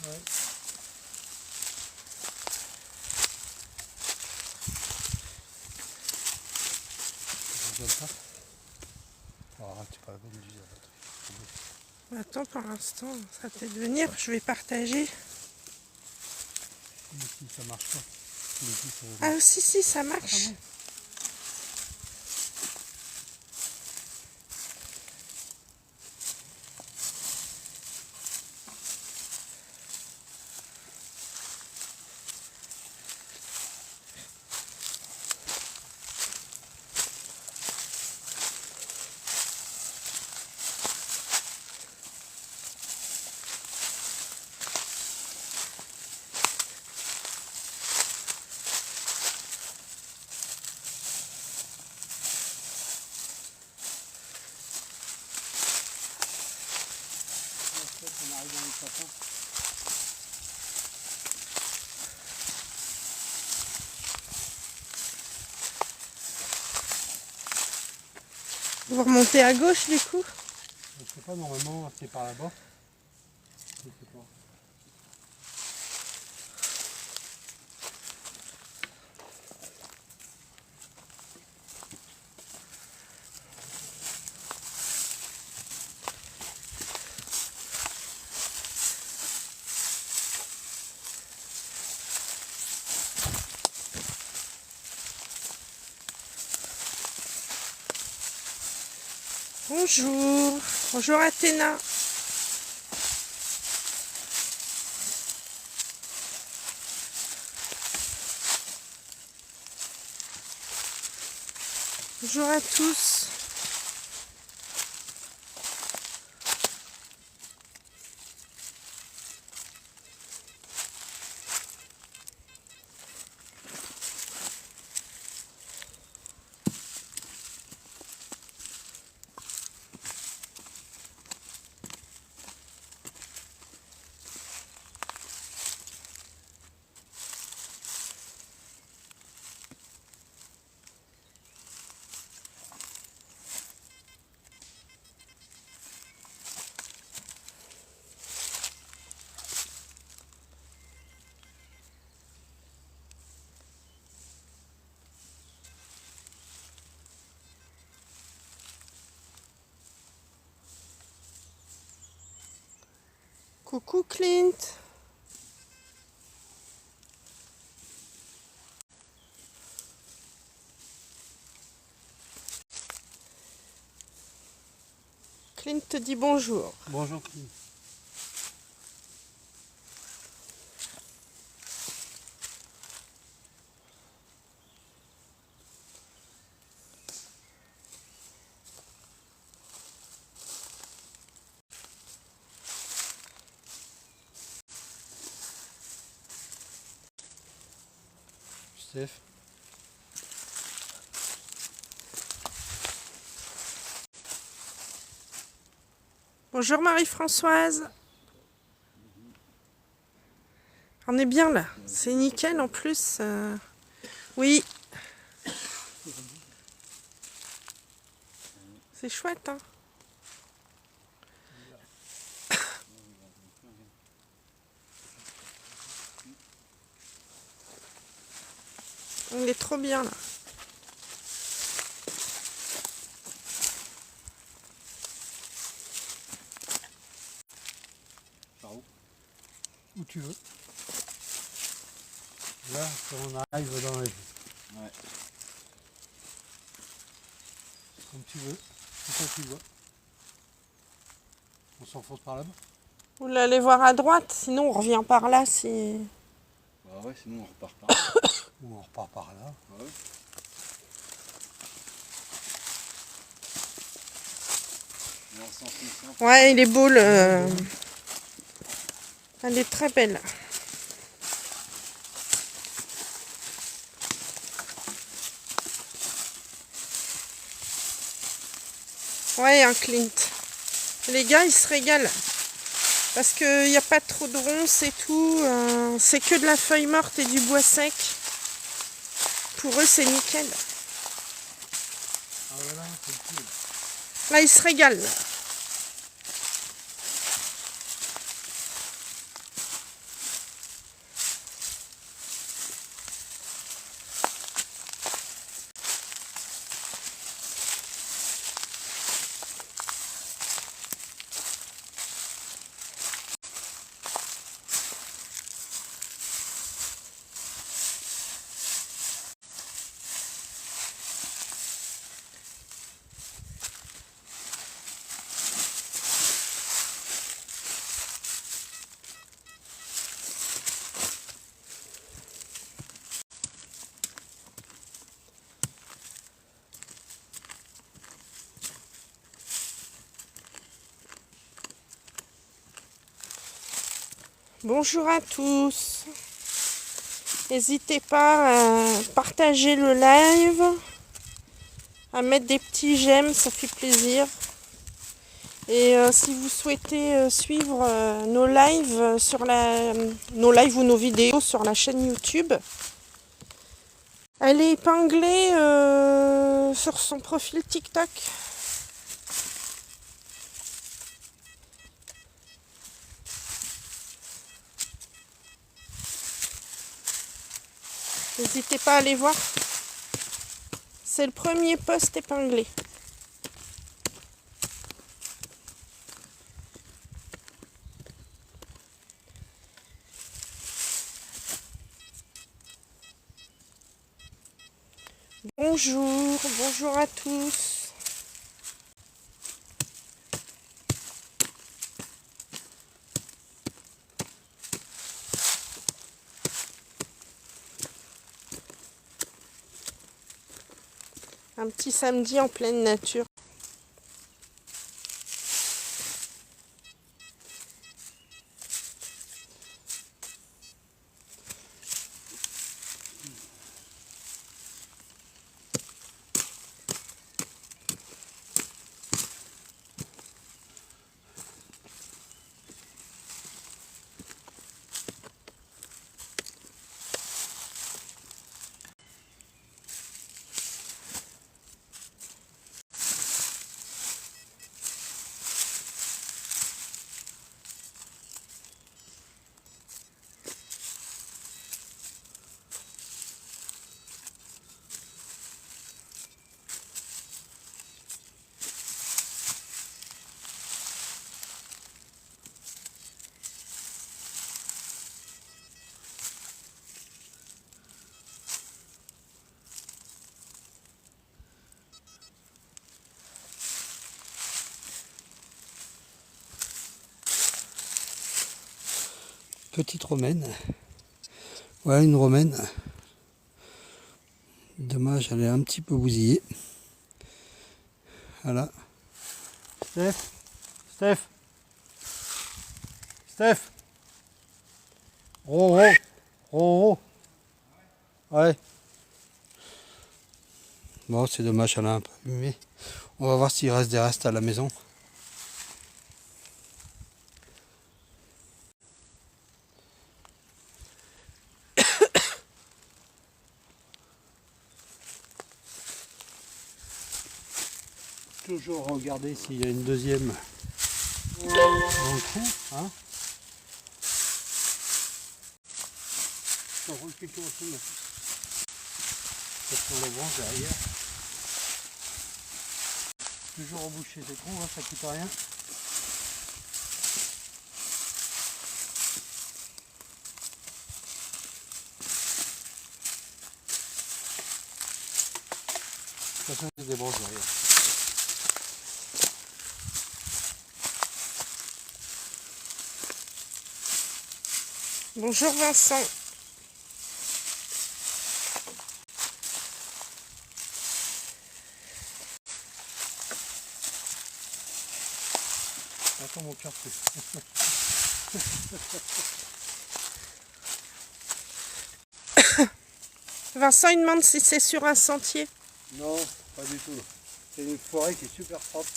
Ouais. Je regarde pas. Oh, arrête, c'est pas la bonne idée. Attends, pour l'instant, ça va peut-être venir. Je vais partager. Mais si ça marche pas. Mais si, ça Ah, si, ça marche. Ah bon. On arrive dans les sapins. Vous remontez à gauche du coup? Je sais pas, normalement c'est par là-bas. Je sais pas. Bonjour. Bonjour Athéna. Bonjour à tous. Coucou Clint. Clint te dit bonjour. Bonjour Clint. Steph. Bonjour Marie-Françoise. On est bien là. C'est nickel en plus. Oui. C'est chouette, hein. On est trop bien là. Par où? Où tu veux. Là, on arrive dans les... Ouais. Comme tu veux. C'est ça que tu vois. On s'enfonce par là-bas. Vous l'allez voir à droite, sinon on revient par là si... Bah ouais, sinon on repart par là. Ou on repart par là. Ouais. Et on s'enfonce. Ouais, il est beau le... Elle est très belle. Ouais, un Clint. Les gars, ils se régalent. Parce qu'il n'y a pas trop de ronces et tout. C'est que de la feuille morte et du bois sec. Pour eux, c'est nickel. Ah voilà, c'est cool. Là, ils se régalent. Bonjour à tous. N'hésitez pas à partager le live, à mettre des petits j'aime, ça fait plaisir. Et si vous souhaitez suivre nos lives nos lives ou nos vidéos sur la chaîne YouTube, elle est épinglée sur son profil TikTok. N'hésitez pas à aller voir. C'est le premier post épinglé. Bonjour, bonjour à tous. Un petit samedi en pleine nature. Petite romaine. Voilà une romaine. Dommage, elle est un petit peu bousillée. Voilà. Steph. Roro. Ouais. Bon, c'est dommage, elle a un peu abîmé. On va voir s'il reste des restes à la maison. Toujours regarder s'il y a une deuxième dans le trou. Hein. On recule tout ensemble. Parce qu'on le branche derrière. Toujours reboucher ces trous, hein, ça coûte rien. De toute façon, il y a des branches derrière. Bonjour Vincent. Attends mon cœur plus. Vincent il demande si c'est sur un sentier. Non, pas du tout. C'est une forêt qui est super propre.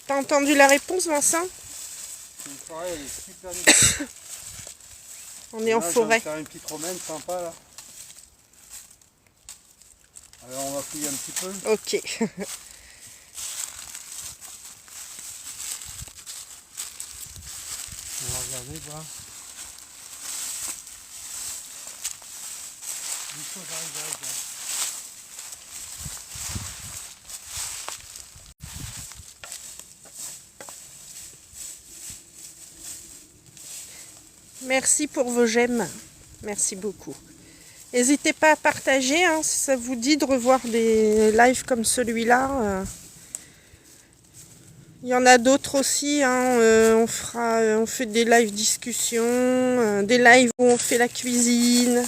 T'as entendu la réponse Vincent? C'est une forêt, elle est super nickel. On est en Là, forêt. Je viens de faire une petite romaine sympa là. Alors on va fouiller un petit peu. Ok. On va regarder quoi. J'arrive. Merci pour vos j'aime. Merci beaucoup. N'hésitez pas à partager hein, si ça vous dit de revoir des lives comme celui-là. Il y en a d'autres aussi. Hein, on fait des lives discussions, des lives où on fait la cuisine,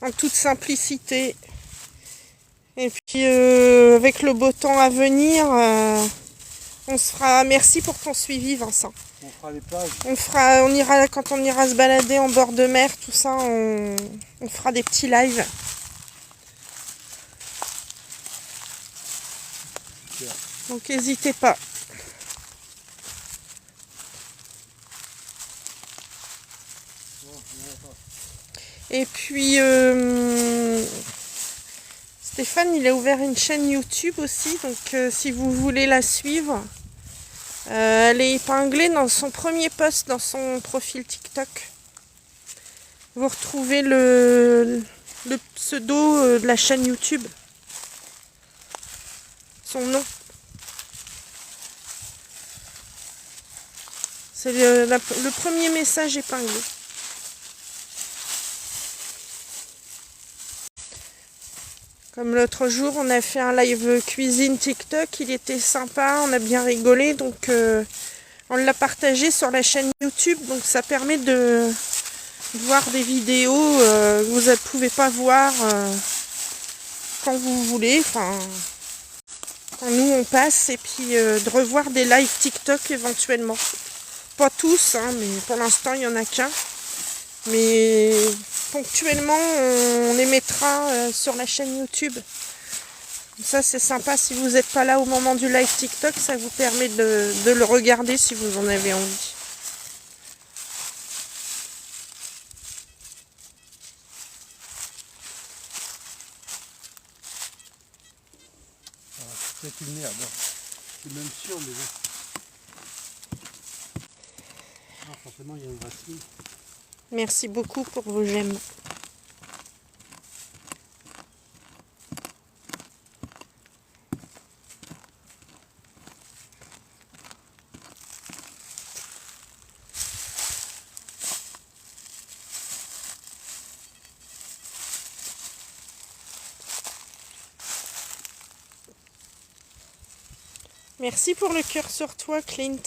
en toute simplicité. Et puis avec le beau temps à venir, On se fera... Merci pour ton suivi, Vincent. On fera les plages. On ira, quand on ira se balader en bord de mer, tout ça, on fera des petits lives. Super. Donc n'hésitez pas. Et puis Stéphane, il a ouvert une chaîne YouTube aussi, donc si vous voulez la suivre, elle est épinglée dans son premier post dans son profil TikTok. Vous retrouvez le pseudo de la chaîne YouTube, son nom. C'est le premier message épinglé. Comme l'autre jour, on a fait un live cuisine TikTok, il était sympa, on a bien rigolé, donc on l'a partagé sur la chaîne YouTube, donc ça permet de voir des vidéos que vous ne pouvez pas voir quand vous voulez, enfin, quand nous on passe, et puis de revoir des lives TikTok éventuellement. Pas tous, hein, mais pour l'instant il n'y en a qu'un. Mais ponctuellement, on les mettra sur la chaîne YouTube. Ça, c'est sympa. Si vous n'êtes pas là au moment du live TikTok, ça vous permet de le regarder si vous en avez envie. C'est peut-être une merde. C'est même sûr, mais bon. Ah, forcément, il y a une racine. Merci beaucoup pour vos j'aime. Merci pour le cœur sur toi, Clint.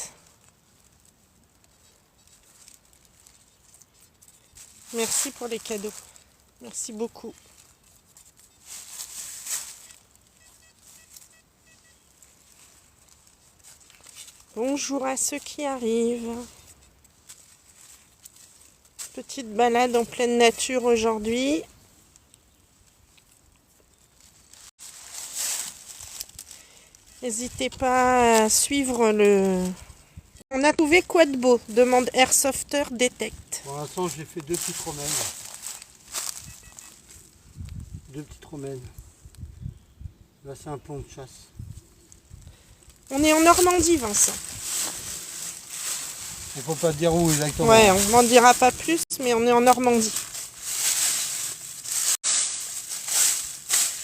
Merci pour les cadeaux. Merci beaucoup. Bonjour à ceux qui arrivent. Petite balade en pleine nature aujourd'hui. N'hésitez pas à suivre le... On a trouvé quoi de beau? Demande Airsofter Detect. Pour l'instant, j'ai fait 2 petites romaines. 2 petites romaines. Là, c'est un plomb de chasse. On est en Normandie, Vincent. Il faut pas dire où exactement. Ouais, on n'en dira pas plus, mais on est en Normandie.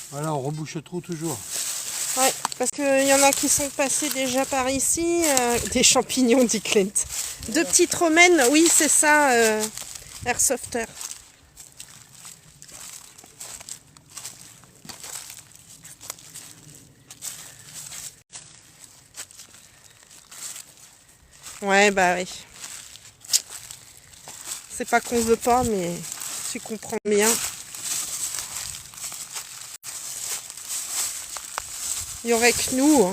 Voilà, on rebouche le trou toujours. Ouais, parce qu'il y en a qui sont passés déjà par ici. Des champignons, dit Clint. 2 petites romaines, oui, c'est ça, Airsofter. Ouais, bah oui. C'est pas qu'on veut pas, mais tu comprends bien. Il y aurait que nous. Hein.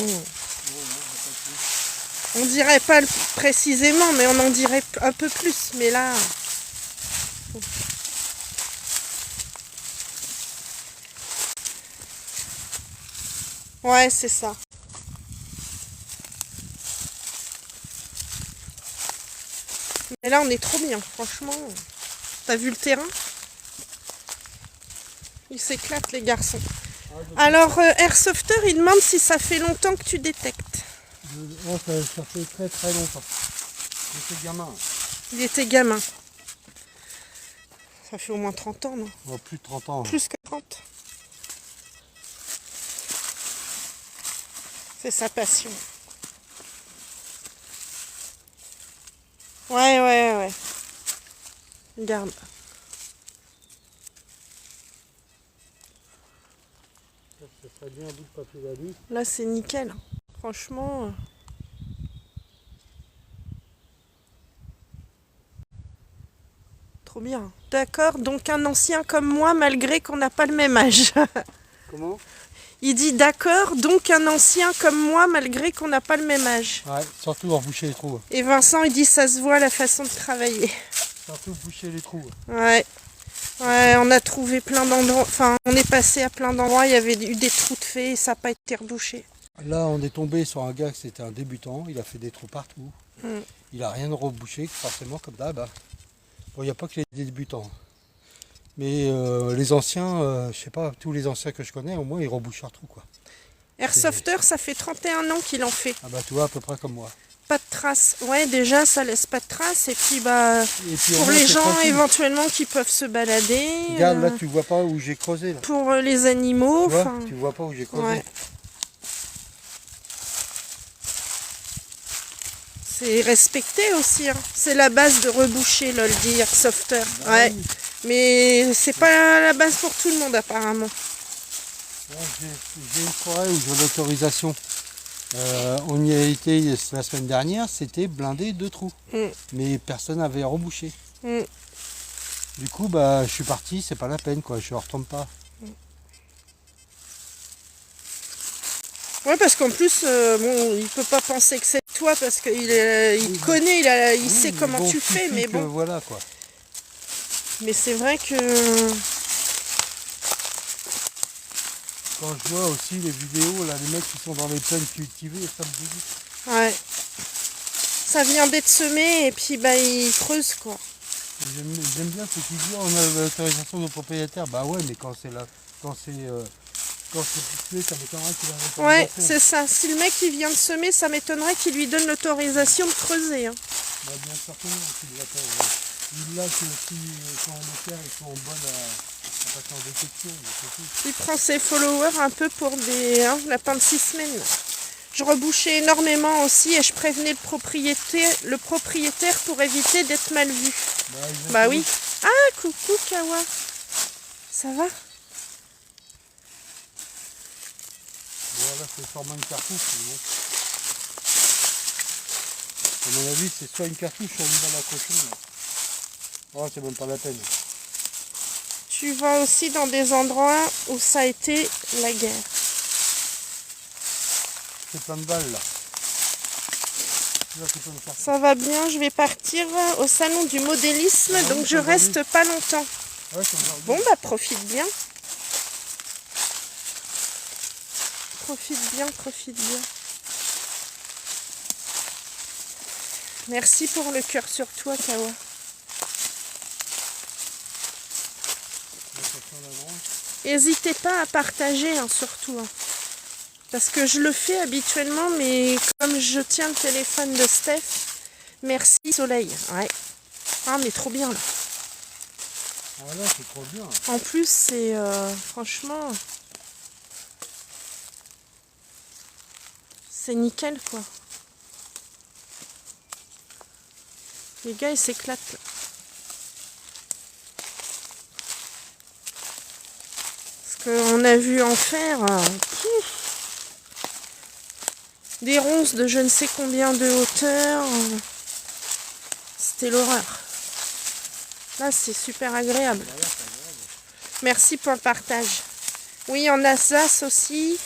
On dirait pas précisément, mais on en dirait un peu plus. Mais là... Ouais, c'est ça. Mais là, on est trop bien, franchement. T'as vu le terrain? Ils s'éclatent, les garçons. Alors, Airsofter, il demande si ça fait longtemps que tu détectes. Oh, ça fait très très longtemps. J'étais gamin. Il était gamin. Ça fait au moins 30 ans, non? Oh, plus de 30 ans. Plus que 30. C'est sa passion. Ouais. Regarde. Ça serait bien un bout de papier d'alu. Là, c'est nickel. Franchement... Trop bien. D'accord, donc un ancien comme moi, malgré qu'on n'a pas le même âge. Comment? Il dit d'accord, donc un ancien comme moi, malgré qu'on n'a pas le même âge. Ouais, surtout reboucher les trous. Et Vincent, il dit ça se voit la façon de travailler. Surtout boucher les trous. Ouais. Ouais, on a trouvé plein d'endroits. Enfin, on est passé à plein d'endroits, il y avait eu des trous de fait et ça n'a pas été rebouché. Là, on est tombé sur un gars qui c'était un débutant. Il a fait des trous partout. Mm. Il a rien rebouché, forcément, comme d'hab. Bon, il n'y a pas que les débutants. Mais les anciens, je sais pas, tous les anciens que je connais, au moins, ils rebouchent leurs trous, quoi. Airsofter, ça fait 31 ans qu'il en fait. Ah bah, tu vois, à peu près comme moi. Pas de traces. Ouais, déjà, ça laisse pas de traces. Et puis, bah, Et puis, au pour moins, les c'est gens tranquille. éventuellement qui peuvent se balader. Regarde, là, tu vois pas où j'ai creusé, là. Pour les animaux. Tu vois, Enfin, tu vois pas où j'ai creusé. ouais. C'est respecté aussi. Hein. C'est la base de reboucher, lol, dit Airsofter. Bah Ouais. oui. Mais c'est pas la base pour tout le monde, apparemment. Ouais, j'ai une forêt où j'ai l'autorisation. On y a été la semaine dernière, c'était blindé de trous. Mm. Mais personne n'avait rebouché. Mm. Du coup, bah, je suis parti, c'est pas la peine, quoi. Je ne retombe pas. Ouais, parce qu'en plus, bon, il peut pas penser que c'est toi parce qu'il il connaît, il Oui, sait mais comment bon, tu fais, suffit mais que bon. voilà, quoi. Mais c'est vrai que Quand je vois aussi les vidéos, là, les mecs qui sont dans les plaines cultivées, ça me dégoûte. ouais, ça vient d'être semé et puis bah il creuse quoi. J'aime bien ce qu'ils disent, on a l'autorisation du propriétaire. Bah ouais, mais quand c'est là, quand c'est situé, ça m'étonnerait qu'il ait Ouais, l'autorisation. c'est ça. Si le mec il vient de semer, ça m'étonnerait qu'il lui donne l'autorisation de creuser. Hein. Bah bien certainement qu'il l'attend. Il l'a que si quand les terres sont bonnes à passer en détection, c'est tout. Il prend ses followers un peu pour des lapins de 6 semaines. Je rebouchais énormément aussi et je prévenais le propriétaire pour éviter d'être mal vu. Bah oui. Ah, coucou Kawa. Ça va? Bon là c'est sûrement une cartouche, mais bon. À mon avis c'est soit une cartouche, soit une balle à cochon. Là. Oh c'est même pas la peine. Tu vas aussi dans des endroits où ça a été la guerre. C'est plein de balles là. Là c'est pas une cartouche. Ça va bien, je vais partir au salon du modélisme, Ah oui, donc je c'est aujourd'hui. reste pas longtemps. Ouais, c'est aujourd'hui. Bon bah profite bien. Profite bien, profite bien. Merci pour le cœur sur toi, Kawa. Là, ça tient la branche. N'hésitez pas à partager, hein, surtout. Hein. Parce que je le fais habituellement, mais comme je tiens le téléphone de Steph, merci Soleil. Ouais. Ah, mais trop bien là. Ah là c'est trop bien. En plus, c'est franchement, c'est nickel quoi. Les gars, ils s'éclatent. Là. Parce qu'on a vu en faire des ronces de je ne sais combien de hauteur. C'était l'horreur. Là, c'est super agréable. Merci pour le partage. Oui, en Alsace aussi,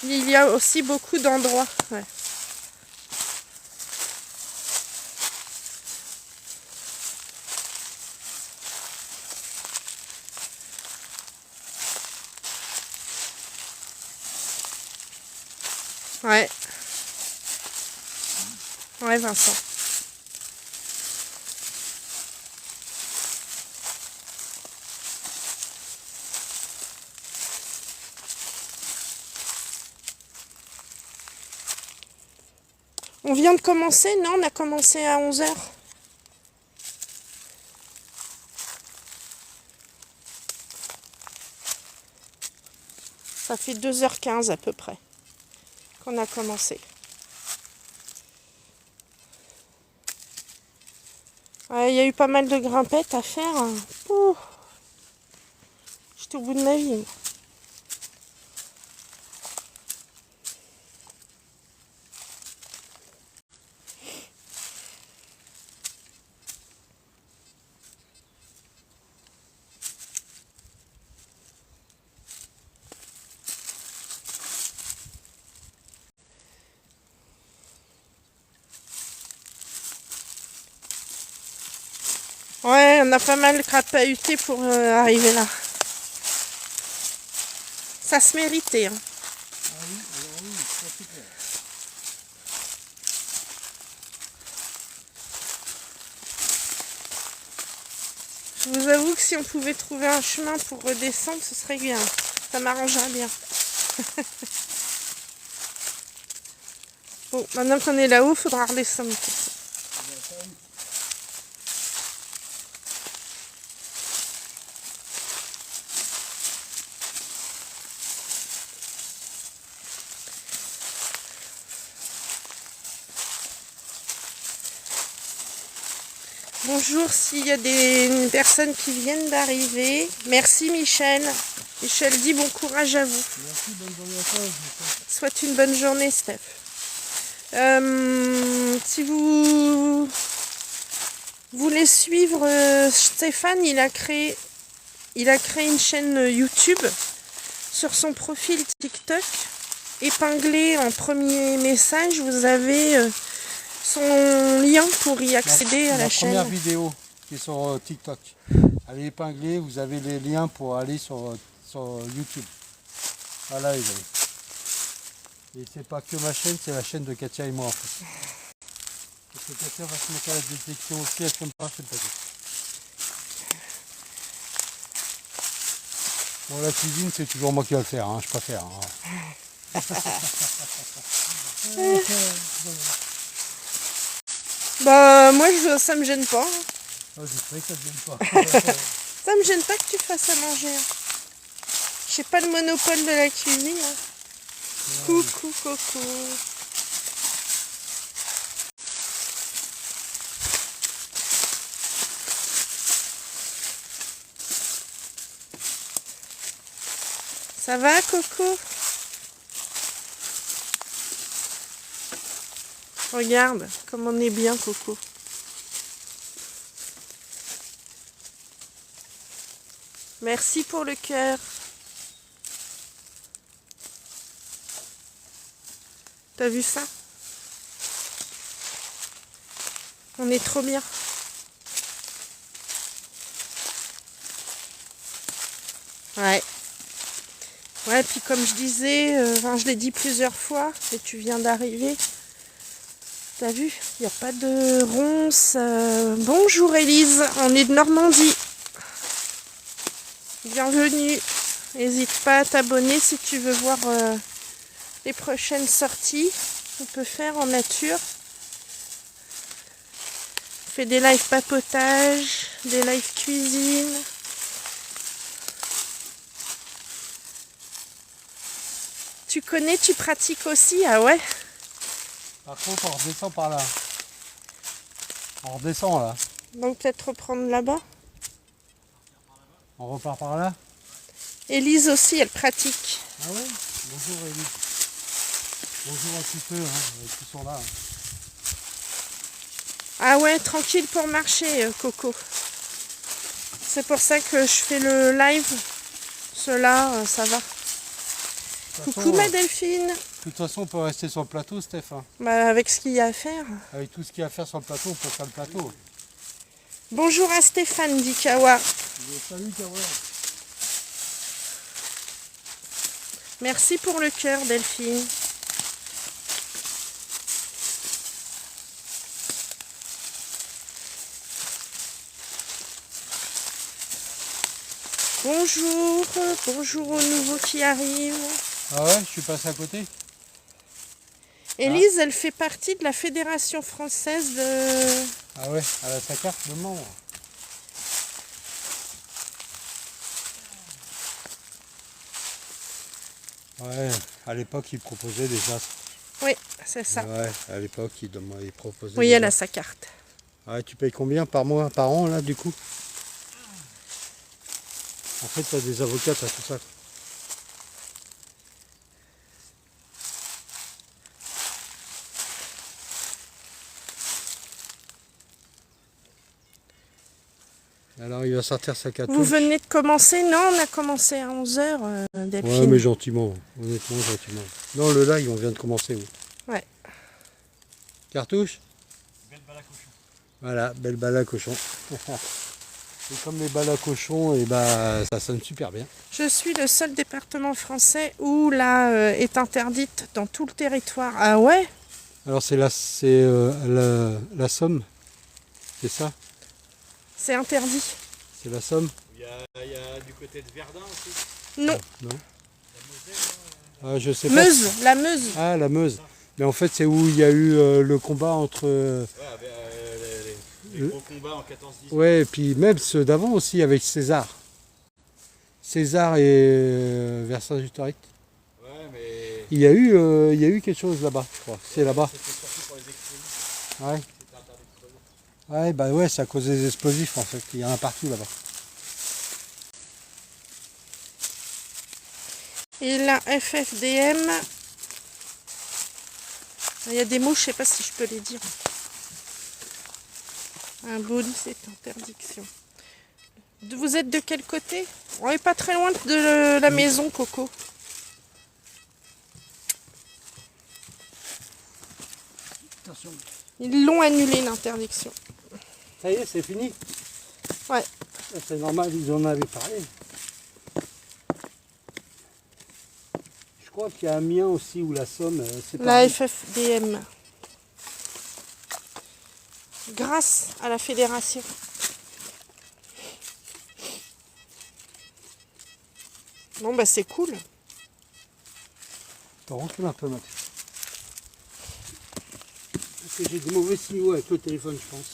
il y a aussi beaucoup d'endroits. Ouais. Ouais. Ouais, Vincent. On vient de commencer? Non, on a commencé à 11h. Ça fait 2h15 à peu près qu'on a commencé. Ouais, il y a eu pas mal de grimpettes à faire. Ouh. J'étais au bout de ma vie. Ouais, on a pas mal crapahuté pour arriver là. Ça se méritait. Hein. Ah oui, alors oui, ça c'est clair. Je vous avoue que si on pouvait trouver un chemin pour redescendre, ce serait bien. Ça m'arrangerait bien. Bon, maintenant qu'on est là-haut, il faudra redescendre. Bonjour, s'il y a des personnes qui viennent d'arriver. Merci Michel. Michel dit bon courage à vous. Merci, bonne journée à toi. Souhaite une bonne journée, Steph. Si vous voulez suivre Stéphane, il a créé une chaîne YouTube sur son profil TikTok. Épinglé en premier message, vous avez son lien pour y accéder à la chaîne. La première vidéo qui est sur TikTok. Elle est épinglée, vous avez les liens pour aller sur YouTube. Voilà les amis. Et c'est pas que ma chaîne, c'est la chaîne de Katia et moi en fait. Parce que Katia va se mettre à la détection aussi, elle ne pas, je ne sais pas. Bon, la cuisine, c'est toujours moi qui vais le faire, hein, je préfère. Hein. Bah moi ça me gêne pas. Oh, j'espère que ça ne te gêne pas. Ça me gêne pas que tu fasses à manger. J'ai pas le monopole de la cuisine. Hein. Coucou Coco. Ça va Coco? Regarde comme on est bien Coco. Merci pour le cœur. T'as vu ça? On est trop bien. Ouais. Ouais, puis comme je disais, je l'ai dit plusieurs fois, et tu viens d'arriver. T'as vu? Il n'y a pas de ronces. Bonjour Élise, on est de Normandie. Bienvenue. N'hésite pas à t'abonner si tu veux voir les prochaines sorties qu'on peut faire en nature. On fait des lives papotage, des lives cuisine. Tu connais, tu pratiques aussi? Ah ouais? Par contre, on redescend par là. On redescend là. Donc peut-être reprendre là-bas. On repart par là. Élise aussi, elle pratique. Ah ouais? Bonjour Élise. Bonjour un petit peu, hein, qui sont là. Ah ouais, tranquille pour marcher, Coco. C'est pour ça que je fais le live. Cela, ça va. Coucou ma Delphine. De toute façon, on peut rester sur le plateau, Steph. Hein. Bah, avec ce qu'il y a à faire. Avec tout ce qu'il y a à faire sur le plateau, on peut faire le plateau. Bonjour à Stéphane, dit Kawa. Salut Kawa. Merci pour le cœur, Delphine. Bonjour, bonjour aux nouveaux qui arrivent. Ah ouais, je suis passé à côté. Élise, elle fait partie de la Fédération française de... Ah ouais, elle a sa carte de membre. Ouais, à l'époque, ils proposaient déjà. Oui, c'est ça. Ouais, à l'époque, ils proposaient. Oui, déjà. elle a sa carte. Ouais, tu payes combien par mois, par an, là, du coup? En fait, tu as des avocats, tu as tout ça. Alors, il va sortir sa cartouche. Vous venez de commencer? Non, on a commencé à 11h, Delphine. Ouais, mais gentiment, honnêtement, gentiment. Non, le live, on vient de commencer. Oui. Ouais. Cartouche? Belle balle à cochon. Voilà, belle balle à cochon. Et comme les balles à cochon, et bah, ça sonne super bien. Je suis le seul département français où la est interdite dans tout le territoire. Ah ouais? Alors c'est la Somme, c'est ça? C'est interdit. C'est la Somme? Il y a du côté de Verdun aussi. Non. Non? La Moselle, Ah, je sais pas. Meuse, la Meuse. Ah, la Meuse. Mais en fait, c'est où il y a eu le combat entre... ouais, avec, les gros combats en 14-18. ouais, et puis même ceux d'avant aussi, avec César. César et Vercingétorix. Ouais, mais Il y a eu quelque chose là-bas, je crois. C'est là-bas. c'était surtout pour les explosifs. Ouais. C'était interdit de creuser. Ouais, bah ouais, c'est à cause des explosifs en fait. Il y en a partout là-bas. Et la FFDM. Il y a des mots, je sais pas si je peux les dire. Un bolide, c'est interdiction. Vous êtes de quel côté? On est pas très loin de la maison, Coco. Attention. Ils l'ont annulé, l'interdiction. Ça y est, c'est fini. Ouais. Ah, c'est normal, ils en avaient parlé. Je crois qu'il y a Amiens aussi, ou la Somme, c'est La pareil. FFDM. Grâce à la fédération. Bon, bah c'est cool. T'en recule un peu, Max. Parce que j'ai des mauvais signaux avec le téléphone, je pense.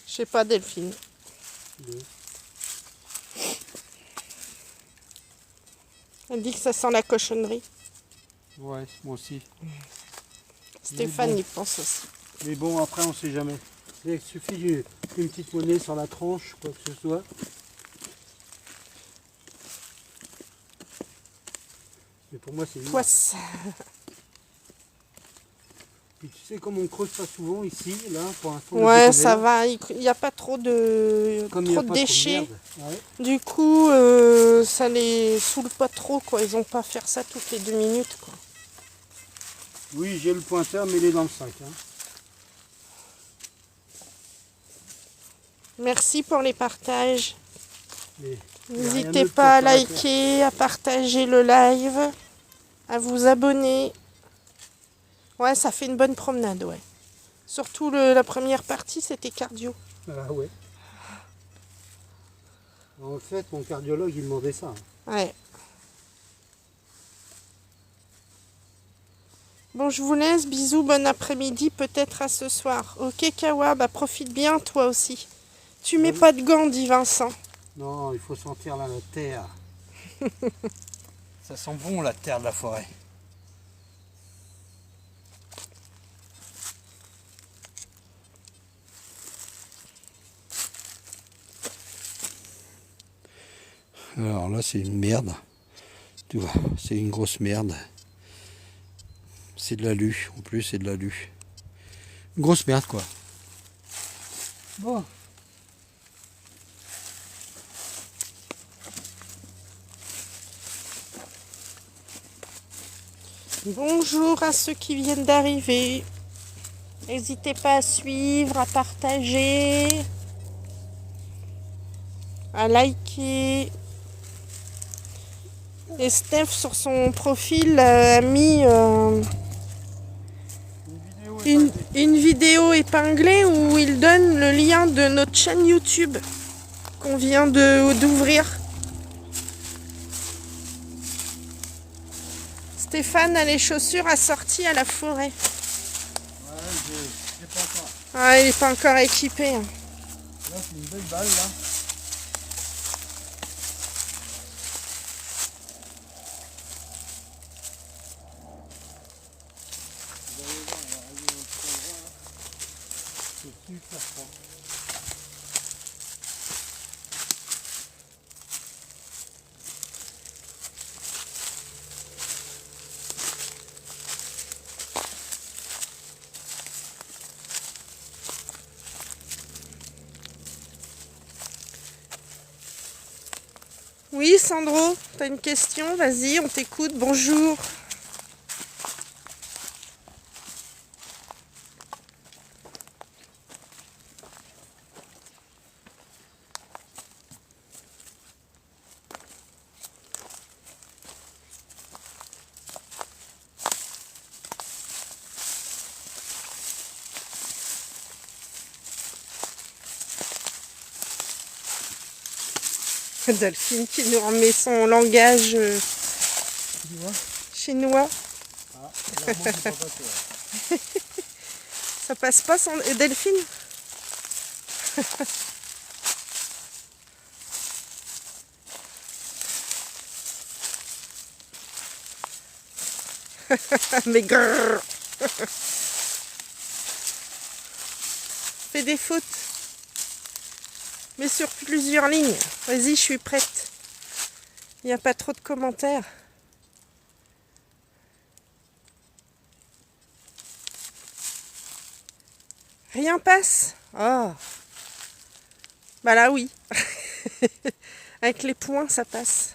Je sais pas, Delphine. Deux. Elle dit que ça sent la cochonnerie. Ouais, moi aussi. Stéphane bon. y pense aussi. Mais bon, après, on sait jamais. Il suffit d'une petite monnaie sur la tranche, quoi que ce soit. Mais pour moi, c'est une... Poisse. Puis tu sais, comme on creuse pas souvent ici, là, pour l'instant... Ouais, le ça découvert, va. Il n'y a pas trop de, comme il y a trop de pas trop déchets. merde, ouais. Du coup, ça les saoule pas trop, quoi. Ils ont pas à faire ça toutes les 2 minutes, quoi. Oui, j'ai le pointeur, mais il est dans le 5. Hein. Merci pour les partages. Mais il y a rien N'hésitez d'autre pas à qu'on peut faire. liker, à partager le live, à vous abonner. Ouais, ça fait une bonne promenade, ouais. Surtout la première partie, c'était cardio. Ah ouais. En fait, mon cardiologue, il demandait ça. Hein. Ouais. Bon, je vous laisse. Bisous, bon après-midi, peut-être à ce soir. Ok, Kawa, bah profite bien, toi aussi. Tu mets Oui. pas de gants, dit Vincent. Non, il faut sentir la terre. Ça sent bon, la terre de la forêt. Alors là, c'est une merde. Tu vois, c'est une grosse merde. C'est de l'alu, en plus, c'est de l'alu. Une grosse merde, quoi. Bon. Bonjour à ceux qui viennent d'arriver. N'hésitez pas à suivre, à partager, à liker. Et Steph, sur son profil, a mis une vidéo épinglée où il donne le lien de notre chaîne YouTube qu'on vient d'ouvrir. Stéphane a les chaussures assorties à la forêt. Ouais, j'ai pas encore. Ah, il n'est pas encore équipé. Là, c'est une belle balle, là. Vous allez voir, elle va arriver dans cet endroit, là. C'est super froid. Oui, Sandro, t'as une question? Vas-y, on t'écoute. Bonjour. Delphine qui nous remet son langage Tu vois? chinois. Ah, l'amour du papa, toi. Ça passe pas sans Delphine? Mais grrr. Fais des fautes. Mais sur plusieurs lignes. Vas-y, je suis prête. Il n'y a pas trop de commentaires. Rien passe? Oh. Bah là, oui. Avec les points, ça passe.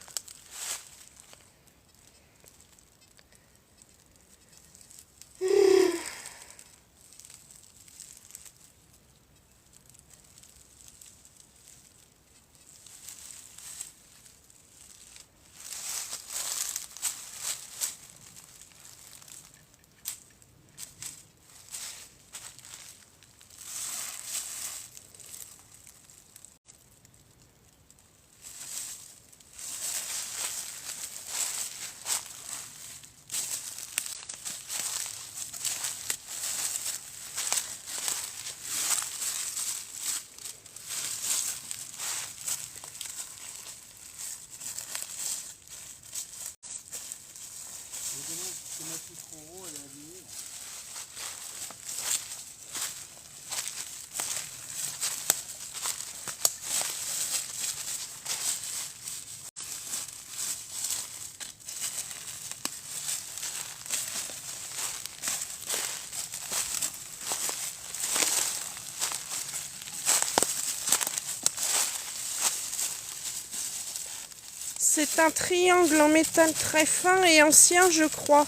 C'est un triangle en métal très fin et ancien, je crois.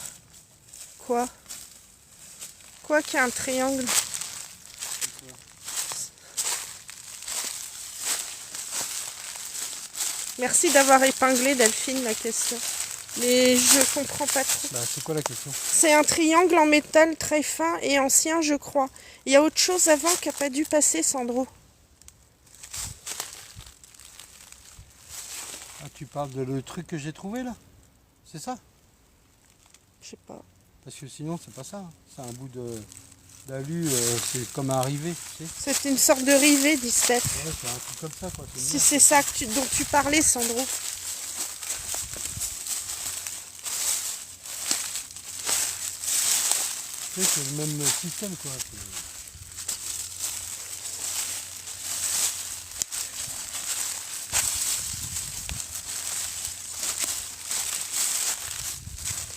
Quoi? Quoi qu'il y a un triangle? Merci d'avoir épinglé, Delphine, la question. Mais je comprends pas trop. Bah, c'est quoi la question? C'est un triangle en métal très fin et ancien, je crois. Il y a autre chose avant qui n'a pas dû passer, Sandro. Ah, tu parles de le truc que j'ai trouvé là? C'est ça? Je sais pas. Parce que sinon, c'est pas ça. Hein. C'est un bout d'alu, c'est comme un rivet, tu sais. C'est une sorte de rivet, dit Steph. Ouais, c'est un truc comme ça, quoi. Si c'est ça dont tu parlais, Sandro. Tu sais, c'est le même système, quoi.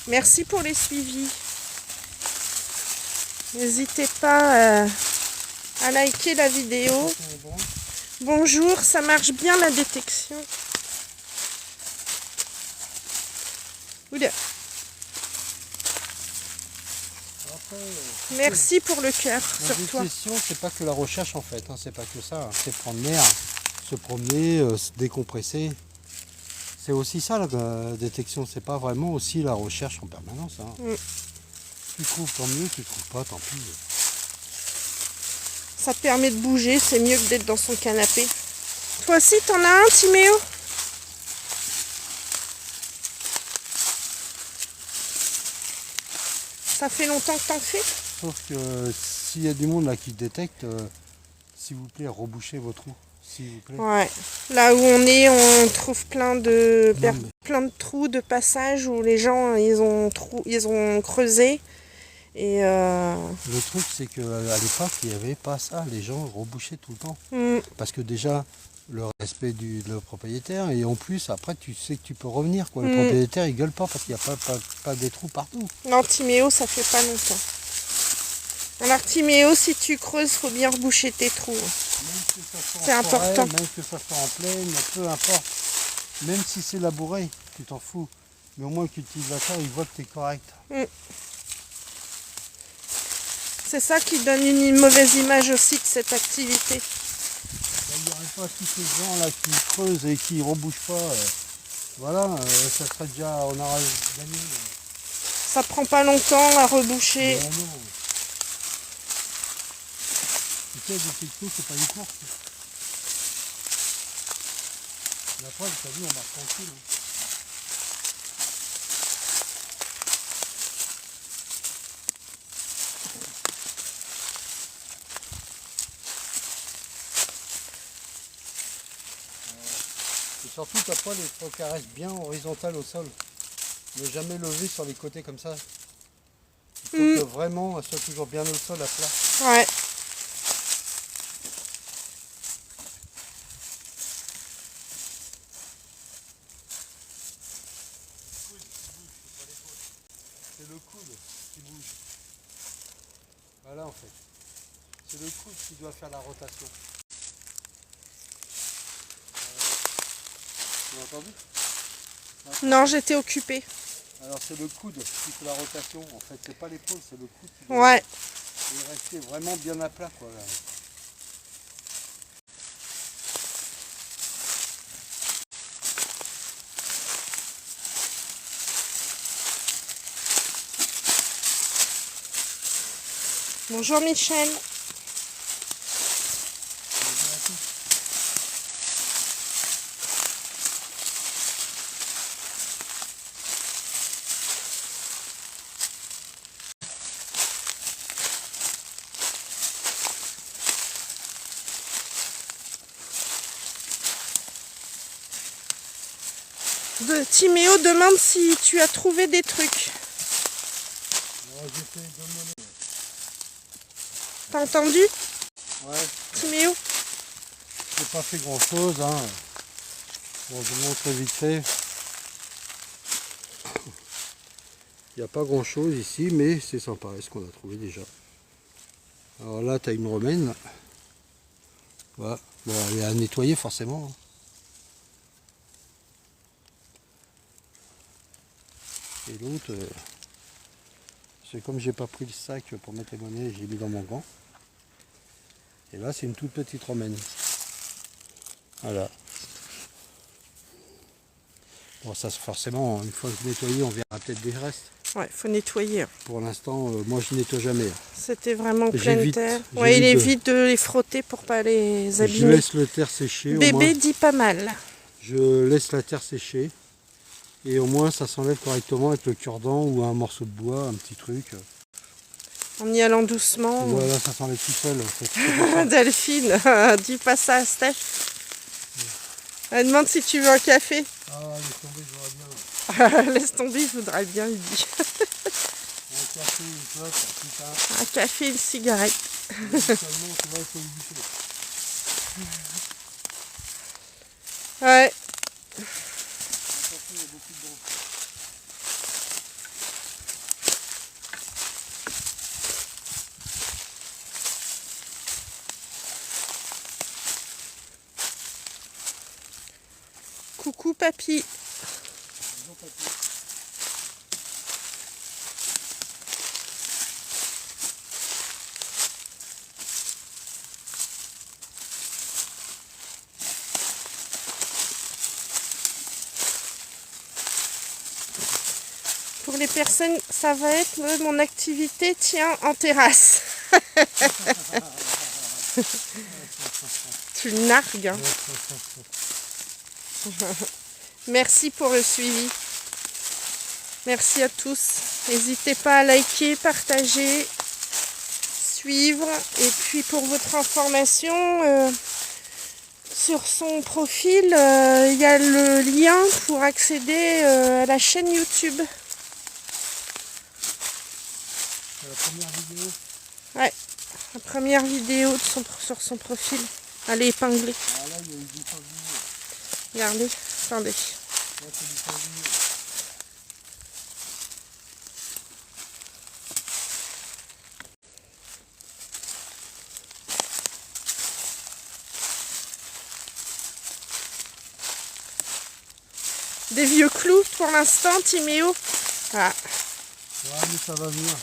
Merci pour les suivis. N'hésitez pas à liker la vidéo. Bonjour, ça marche bien la détection. Oula. Merci pour le cœur sur toi. La détection, c'est pas que la recherche en fait, hein, c'est pas que ça. Hein. C'est prendre l'air, se promener, se décompresser. C'est aussi ça la détection, c'est pas vraiment aussi la recherche en permanence. Hein. Tu trouves tant mieux, tu trouves pas tant pis. Ça permet de bouger, c'est mieux que d'être dans son canapé. Toi aussi, t'en as un, Timéo? Ça fait longtemps que t'en fais? Sauf que s'il y a du monde là qui détecte, s'il vous plaît, rebouchez vos trous. S'il vous plaît. Ouais. Là où on trouve plein de Non, mais- plein de trous de passage où les gens ils ont creusé. Et Le truc, c'est qu'à l'époque, il n'y avait pas ça. Les gens rebouchaient tout le temps. Parce que déjà, le respect le propriétaire, et en plus, après, tu sais que tu peux revenir. Quoi. Le propriétaire, il gueule pas parce qu'il n'y a pas des trous partout. non, Timéo, ça fait pas longtemps. Alors, Timéo, si tu creuses, faut bien reboucher tes trous. Même que ça soit en C'est forêt, important. même que ça soit en plaine, peu importe. Même si c'est labouré, tu t'en fous. Mais au moins que l'utilisateur il voit que tu es correct. C'est ça qui donne une mauvaise image aussi de cette activité. Il n'y aurait pas tous ces gens là qui creusent et qui ne rebougent pas. Voilà, ça serait déjà, on aurait gagné. Ça prend pas longtemps à reboucher. Non, non. Tu sais, des technos, c'est pas une course. Mais après, vous savez, on marche tranquille. Hein. Et surtout, ta poêle, il faut qu'elle reste bien horizontale au sol. Ne jamais lever sur les côtés comme ça. Il faut que vraiment elle soit toujours bien au sol à plat. Ouais. C'est le coude qui bouge. Voilà en fait. C'est le coude qui doit faire la rotation. Tu m'as entendu? Non, j'étais occupée. Alors c'est le coude qui fait la rotation. En fait, c'est pas l'épaule, c'est le coude qui doit Ouais. rester vraiment bien à plat, quoi. Là. Bonjour Michel. Timéo demande si tu as trouvé des trucs. T'as entendu, Ouais, Timéo? j'ai pas fait grand chose. Hein. Bon, je vous montre vite fait. Il n'y a pas grand chose ici, mais c'est sympa ce qu'on a trouvé déjà. Alors là, tu as une romaine. Là. Voilà. Bon, elle est à nettoyer forcément. Hein. Et l'autre, c'est comme j'ai pas pris le sac pour mettre les monnaies, j'ai mis dans mon gant. Et là, c'est une toute petite romaine. Voilà. Bon, ça, forcément, une fois que nettoyé, on verra peut-être des restes. Ouais, faut nettoyer. Pour l'instant, moi, je nettoie jamais. C'était vraiment pleine J'évite- terre. Ouais, il j'évite de- évite de les frotter pour pas les Je abîmer. laisse le terre sécher. Au Bébé moins, dit pas mal. je laisse la terre sécher. Et au moins, ça s'enlève correctement avec le cure-dent ou un morceau de bois, un petit truc. En y allant doucement. Voilà, ça s'enlève tout seul. En fait. C'est pour ça. Delphine, dis pas ça à Steph. Elle demande si tu veux un café. Ah, laisse tomber, je vois bien. Laisse tomber, je voudrais bien, il dit. Un café, une clope, putain. Un café, une cigarette. Seulement, tu vois, il faut le bûcher. Ouais. Attention, il y a beaucoup de branches. Coucou papy. Bonjour, papy. Pour les personnes, ça va être mon activité, tiens, en terrasse. Tu le nargues. Hein. Merci pour le suivi. Merci à tous. N'hésitez pas à liker, partager, suivre. Et puis pour votre information, sur son profil, il y a le lien pour accéder à la chaîne YouTube. C'est la première vidéo. Ouais, la première vidéo de sur son profil. Elle est épinglée. Ah là, il y a eu du sanglier. Regardez, attendez. Là, c'est du sanglier. Des vieux clous pour l'instant, Timéo. Ah. Ouais, mais ça va venir.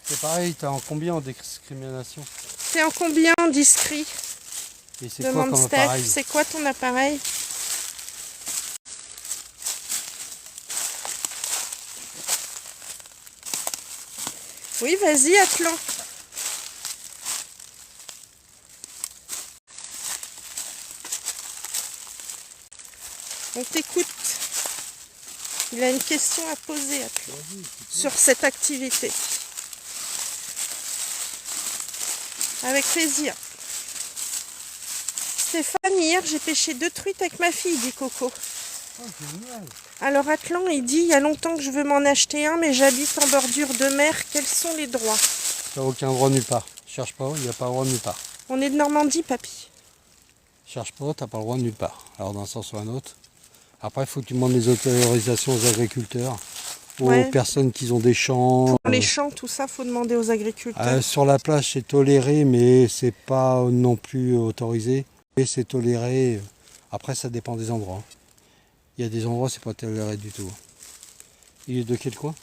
C'est pareil, t'es en combien en discrimination? T'es en combien en discret? Et c'est quoi Demande comme Steph. appareil? C'est quoi ton appareil? Oui, vas-y, Atlan. On t'écoute. Il a une question à poser, Atlan, sur cette activité. Avec plaisir. Stéphane, hier, j'ai pêché 2 truites avec ma fille, dit Coco. Oh, génial. Alors Atlan, il dit, il y a longtemps que je veux m'en acheter un, mais j'habite en bordure de mer. Quels sont les droits? T'as aucun droit nulle part. Cherche pas, il n'y a pas le droit nulle part. On est de Normandie, papy. Cherche pas, t'as pas le droit nulle part. Alors d'un sens ou un autre. Après, il faut que tu demandes les autorisations aux agriculteurs, aux Ouais. personnes qui ont des champs. Pour les champs, tout ça, faut demander aux agriculteurs. Sur la plage, c'est toléré, mais c'est pas non plus autorisé. Et c'est toléré. Après, ça dépend des endroits. Il y a des endroits, c'est pas toléré du tout. Il est de quel coin?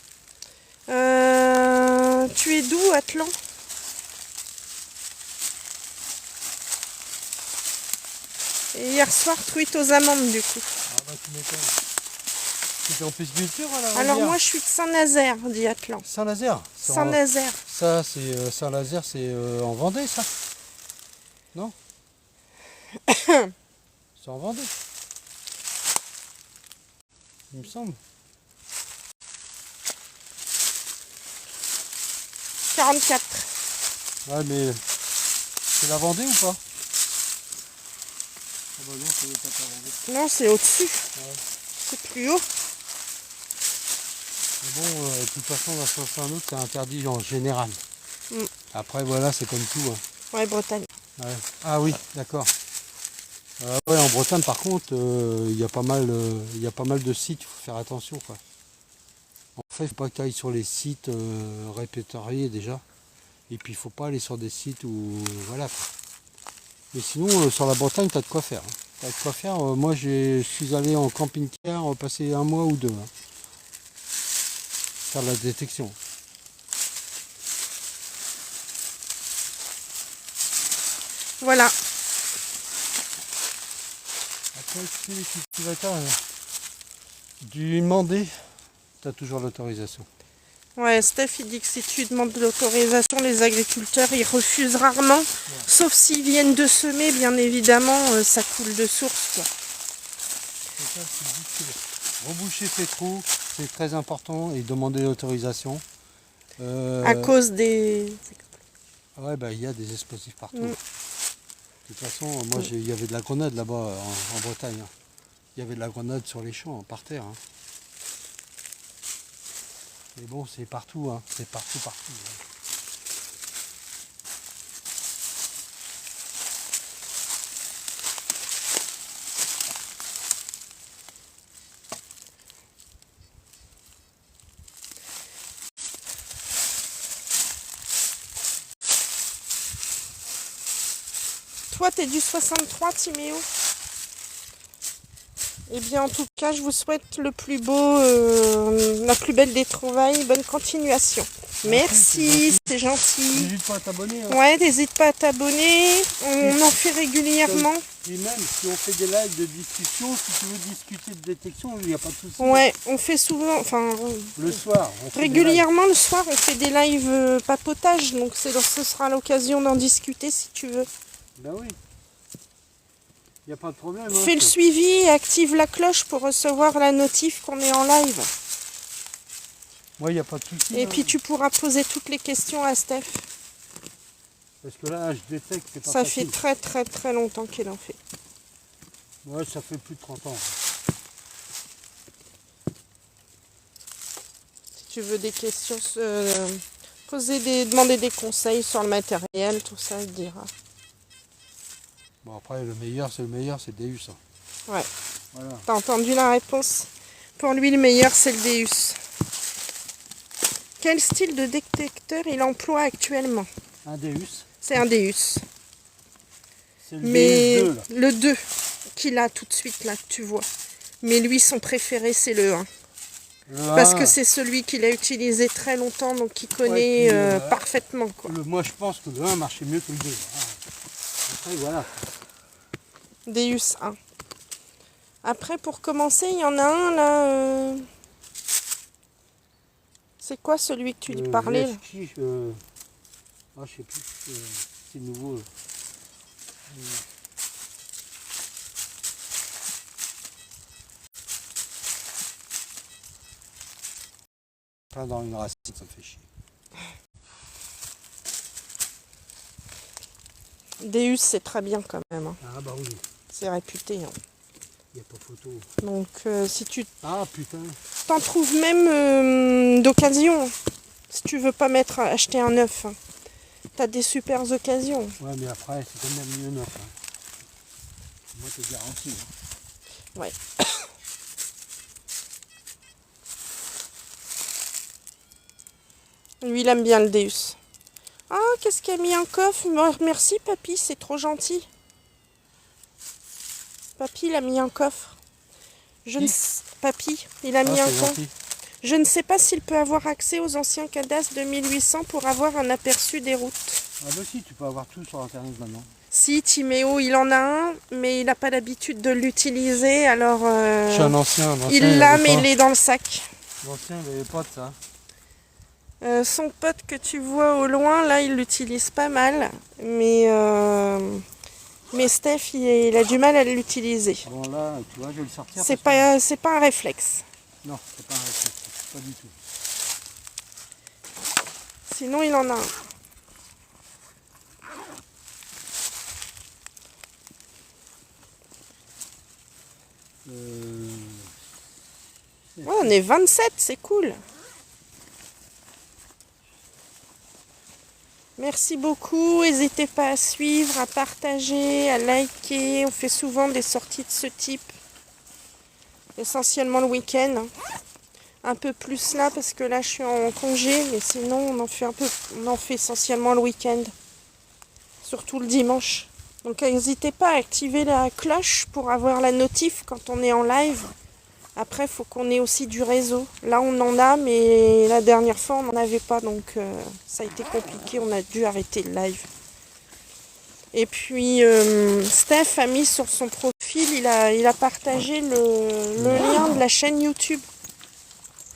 Tu es d'où, Atlan? Et hier soir, truite aux amandes, du coup. Ah bah tu m'étonnes. C'était en pisciculture à la Alors rivière. moi, je suis de Saint-Nazaire, dit Atlan. Saint-Nazaire. Saint-Nazaire. Ça, c'est Saint-Nazaire, c'est en Vendée, ça? Non? C'est en Vendée. Il me semble. 44. Ouais, mais c'est la Vendée ou pas? Ah bah non, ça doit pas être la Vendée. Non, c'est au-dessus. Ouais. C'est plus haut. Mais bon, de toute façon, la sauce un autre, c'est interdit en général. Mm. Après, voilà, c'est comme tout. Hein. Ouais, Bretagne. Ouais. Ah oui, d'accord. Ouais, en Bretagne, par contre, il y a pas mal de sites, il faut faire attention, quoi. En fait, il ne faut pas que tu ailles sur les sites répertoriés déjà. Et puis, il ne faut pas aller sur des sites où... Voilà. Mais sinon, sur la Bretagne, tu as de quoi faire. Hein. T'as de quoi faire. Moi, je suis allé en camping-car passer 1 mois ou 2. Hein. Faire de la détection. Voilà. Après, tu sais, les cultivateurs, du demander, tu as toujours l'autorisation. Ouais, Steph, il dit que si tu demandes l'autorisation, les agriculteurs, ils refusent rarement. Ouais. Sauf s'ils viennent de semer, bien évidemment, ça coule de source, quoi. C'est ça, c'est difficile. Reboucher tes trous, c'est très important, et demander l'autorisation. À cause des... Ouais, bah il y a des explosifs partout. De toute façon, moi, il y avait de la grenade là-bas, en Bretagne. Hein. Il y avait de la grenade sur les champs, par terre. Hein. Mais bon, c'est partout, hein. C'est partout, partout. Hein. Toi, t'es du 63, Timéo? Eh bien, en tout cas, je vous souhaite le plus beau, la plus belle des trouvailles. Bonne continuation. Merci, c'est gentil. N'hésite pas à t'abonner. Hein. Ouais, n'hésite pas à t'abonner. On en fait régulièrement. Et même si on fait des lives de discussion, si tu veux discuter de détection, il n'y a pas de souci. Ouais, on fait souvent, enfin... Le soir. On fait régulièrement, le soir, on fait des lives papotage. Donc, ce sera l'occasion d'en discuter si tu veux. Ben oui. Il n'y a pas de problème. Fais le suivi et active la cloche pour recevoir la notif qu'on est en live. Moi, il n'y a pas de souci. Et puis tu pourras poser toutes les questions à Steph. Parce que là, je détecte, c'est pas Ça facile. fait très très très longtemps qu'il en fait. Ouais, ça fait plus de 30 ans. Si tu veux des questions, demander des conseils sur le matériel, tout ça, il te dira. Bon, après, le meilleur, c'est Deus. Hein. Ouais. Voilà. T'as entendu la réponse? Pour lui, le meilleur, c'est le Deus. Quel style de détecteur il emploie actuellement? Un Deus. C'est un Deus. C'est le Mais Deus 2, là. le 2 qu'il a tout de suite, là, que tu vois. Mais lui, son préféré, c'est le 1. Le Parce 1, que c'est celui qu'il a utilisé très longtemps, donc il Ouais, connaît puis, parfaitement, quoi. moi je pense que le 1 marchait mieux que le 2. Après voilà. Deus 1. Après, pour commencer, il y en a un, là... C'est quoi celui que tu lui parlais, là? VSK, je sais plus, c'est nouveau. Là. Plein dans une racine, ça me fait chier. Deus, c'est très bien quand même, hein. Ah bah oui, C'est réputé, hein. il n'y a pas photo. Donc, si tu Ah putain. t'en trouves même d'occasion, si tu veux pas acheter un neuf, hein. T'as des super occasions. Ouais mais après c'est quand même mieux neuf. Hein. Moi je te garantis. Hein. Ouais. Lui, il aime bien le Deus. Ah, qu'est-ce qu'il a mis un coffre? Merci, papy, c'est trop gentil. Papy, il a mis un coffre. Papy, il a mis un c'est coffre. gentil. Je ne sais pas s'il peut avoir accès aux anciens cadastres de 1800 pour avoir un aperçu des routes. Ah bah si, tu peux avoir tout sur internet maintenant. Si, Timéo, il en a un, mais il n'a pas l'habitude de l'utiliser, alors... Je suis un ancien. il l'a, mais il est dans le sac. L'ancien, il avait pas de ça. Son pote que tu vois au loin, là, il l'utilise pas mal, mais Steph, il a du mal à l'utiliser. Bon là, tu vois, je vais le sortir. C'est parce pas un réflexe. que- Non, c'est pas un réflexe, pas du tout. Sinon, il en a un. Ouais, on est 27, c'est cool. Merci beaucoup. N'hésitez pas à suivre, à partager, à liker. On fait souvent des sorties de ce type. Essentiellement le week-end. Un peu plus là parce que là je suis en congé, mais sinon on en fait essentiellement le week-end. Surtout le dimanche. Donc n'hésitez pas à activer la cloche pour avoir la notif quand on est en live. Après, il faut qu'on ait aussi du réseau. Là, on en a, mais la dernière fois, on n'en avait pas. Donc, ça a été compliqué. On a dû arrêter le live. Et puis, Steph a mis sur son profil, il a partagé le lien de la chaîne YouTube.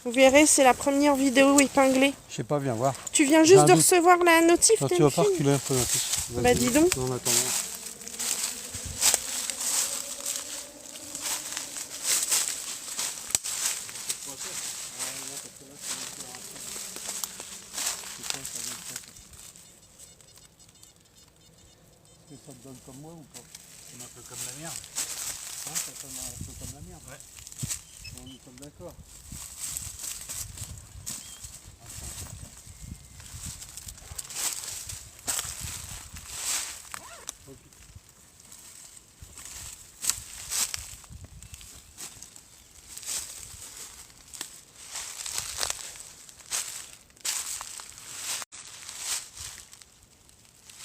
Vous verrez, c'est la première vidéo épinglée. Je sais pas, viens voir. Tu viens J'ai un juste de doute. recevoir la notif, Non, tu vas pas reculer un peu là. Bah, dis donc. En attendant. Est-ce que ça te donne comme moi ou pas? C'est un peu comme la merde. Hein, ça donne un peu comme la merde. Ouais. On est comme d'accord.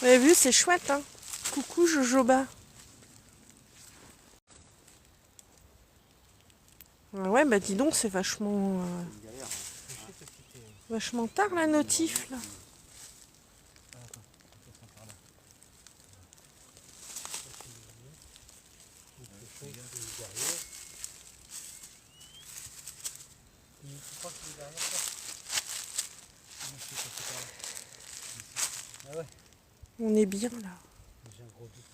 Vous avez vu, c'est chouette, hein. Coucou Jojoba. Ouais, bah dis donc, c'est vachement... vachement tard la notif, là. On est bien, là. J'ai un gros doute.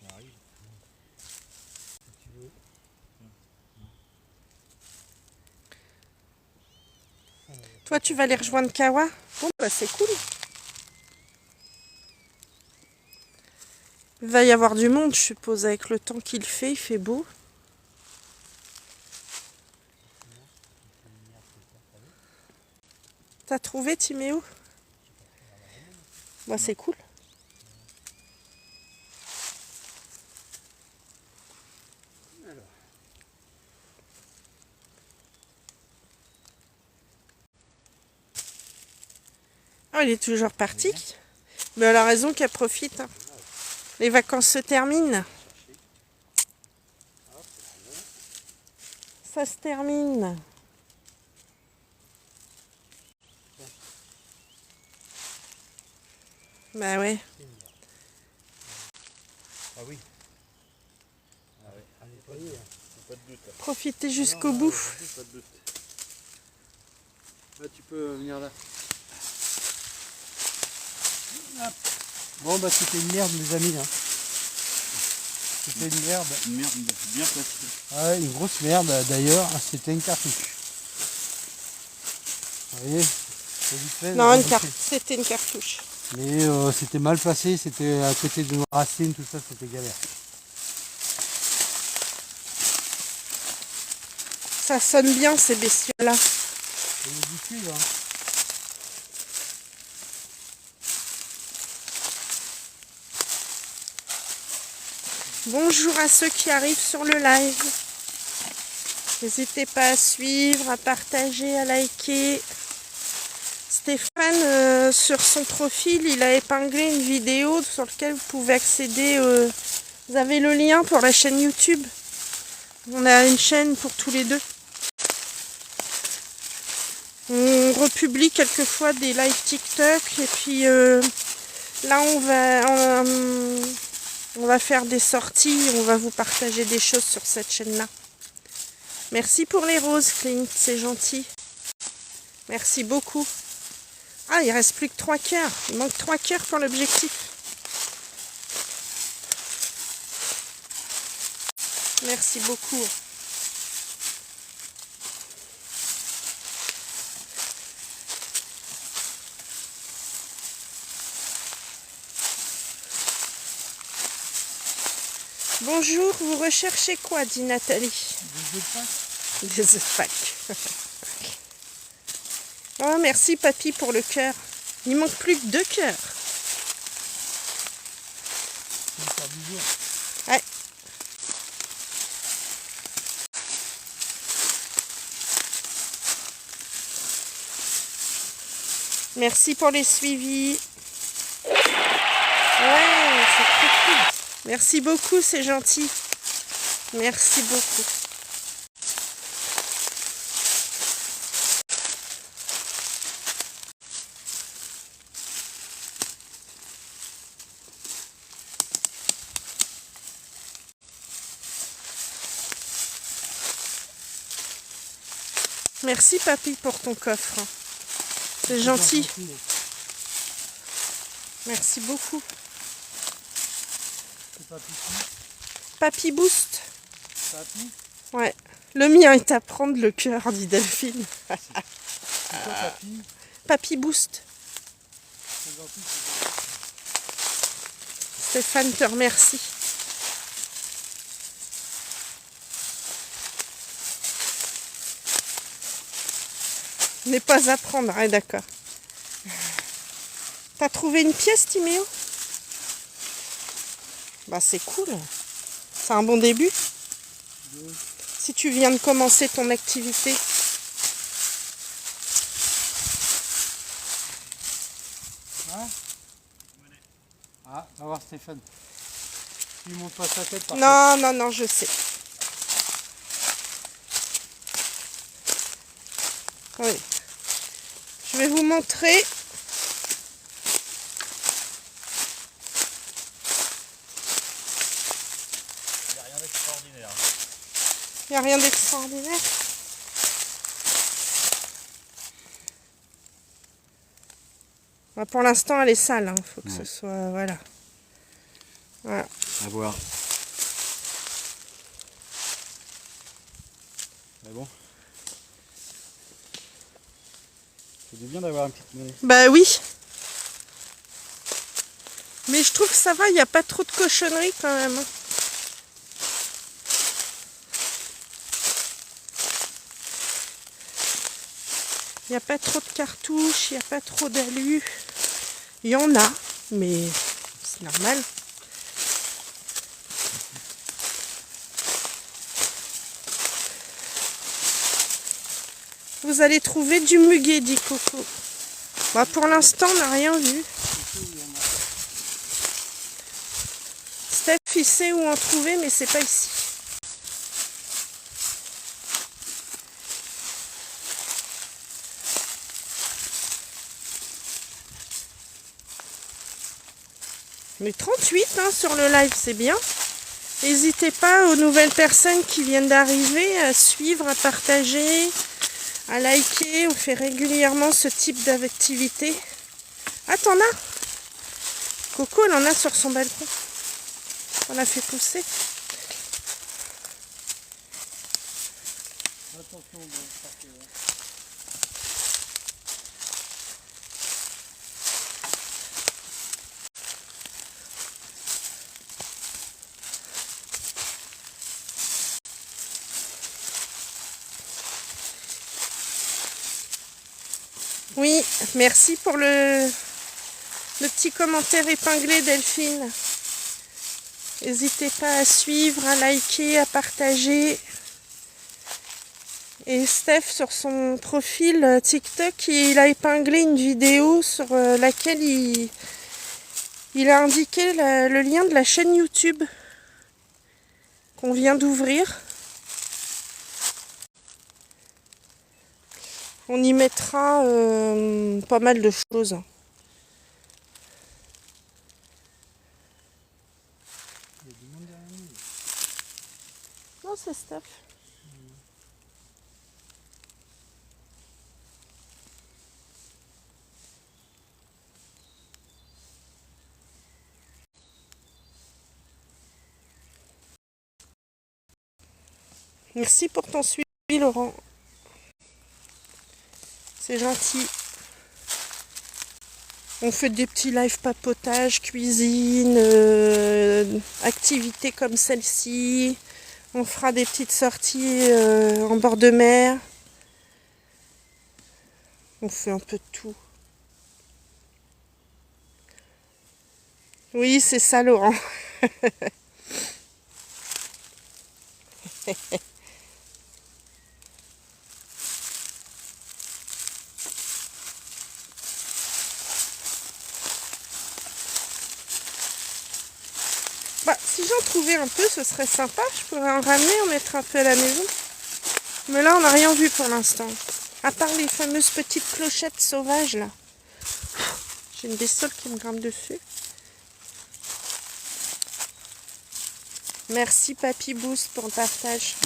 Ça arrive. Si tu veux. Toi, tu vas aller rejoindre Kawa? Bon, bah c'est cool. Il va y avoir du monde, je suppose, avec le temps qu'il fait. Il fait beau. T'as trouvé, Timéo? Bah, c'est cool. Ah, il est toujours parti. Mais elle a raison qu'elle profite. Hein. Les vacances se terminent. Ça se termine. Bah ouais. Ah oui. Ah ouais. Pas de doute. Là. Profitez jusqu'au bout. Pas de doute. Là, tu peux venir là. Hop. Bon, bah c'était une merde, les amis. Hein. C'était une merde. Une merde bien placée. Ouais, une grosse merde d'ailleurs. C'était une cartouche. Vous voyez, c'est vite fait, Non, vite fait. c'était une cartouche. Mais c'était mal placé, c'était à côté d'une racine, tout ça, c'était galère. Ça sonne bien ces bestioles-là. Il y a du cuivre, hein. Bonjour à ceux qui arrivent sur le live. N'hésitez pas à suivre, à partager, à liker. Stéphane, sur son profil, il a épinglé une vidéo sur laquelle vous pouvez accéder. Vous avez le lien pour la chaîne YouTube. On a une chaîne pour tous les deux. On republie quelquefois des lives TikTok et puis là on va faire des sorties, on va vous partager des choses sur cette chaîne-là. Merci pour les roses, Clint, c'est gentil. Merci beaucoup. Ah, il reste plus que 3 cœurs. Il manque 3 cœurs pour l'objectif. Merci beaucoup. Bonjour, vous recherchez quoi, dit Nathalie? Des œufs de Pâques. Oh, merci papy pour le cœur. Il manque plus que 2 cœurs. Ouais. Merci pour les suivis. Ouais, c'est très cool. Merci beaucoup, c'est gentil. Merci beaucoup. Merci papy pour ton coffre. C'est gentil. Merci beaucoup. Papy Boost. Papy, Ouais. Le mien est à prendre le cœur, dit Delphine. c'est quoi papy? Papy Boost. C'est gentil. Stéphane te remercie. N'est pas à prendre, hein, d'accord. T'as trouvé une pièce, Timéo? Bah c'est cool. C'est un bon début. Oui. Si tu viens de commencer ton activité. Hein? Ah, va voir Stéphane. Il monte pas sa tête par contre. Non, non, non, je sais. Oui. Je vais vous montrer. Il n'y a rien d'extraordinaire. Il n'y a rien d'extraordinaire. Bah, pour l'instant, elle est sale. Il faut que ce soit... Voilà. Voilà. À voir. Mais bon. C'est du bien d'avoir une petite monnaie. Bah oui. Mais je trouve que ça va, il n'y a pas trop de cochonneries quand même. Il n'y a pas trop de cartouches, il n'y a pas trop d'alus. Il y en a, mais c'est normal. Vous allez trouver du muguet, dit Coco. Bah pour l'instant, on n'a rien vu. Steph, il sait où en trouver, mais c'est pas ici. Mais 38 hein, sur le live, c'est bien. N'hésitez pas aux nouvelles personnes qui viennent d'arriver à suivre, à partager, à liker. On fait régulièrement ce type d'activité. Ah, t'en as? Coco, elle en a sur son balcon. On a fait pousser. Attention, bon, partez, hein. Oui, merci pour le petit commentaire épinglé, Delphine. N'hésitez pas à suivre, à liker, à partager. Et Steph, sur son profil TikTok, il a épinglé une vidéo sur laquelle il a indiqué le lien de la chaîne YouTube qu'on vient d'ouvrir. On y mettra pas mal de choses. Il y a du monde derrière nous. Non, c'est Steph. Merci pour ton suivi, Laurent. C'est gentil. On fait des petits live papotage, cuisine, activités comme celle-ci. On fera des petites sorties en bord de mer. On fait un peu de tout. Oui, c'est ça, Laurent. Bah, si j'en trouvais un peu, ce serait sympa. Je pourrais en ramener, en mettre un peu à la maison. Mais là, on n'a rien vu pour l'instant. À part les fameuses petites clochettes sauvages, là. J'ai une bestiole qui me grimpe dessus. Merci, Papy Boost, pour le partage.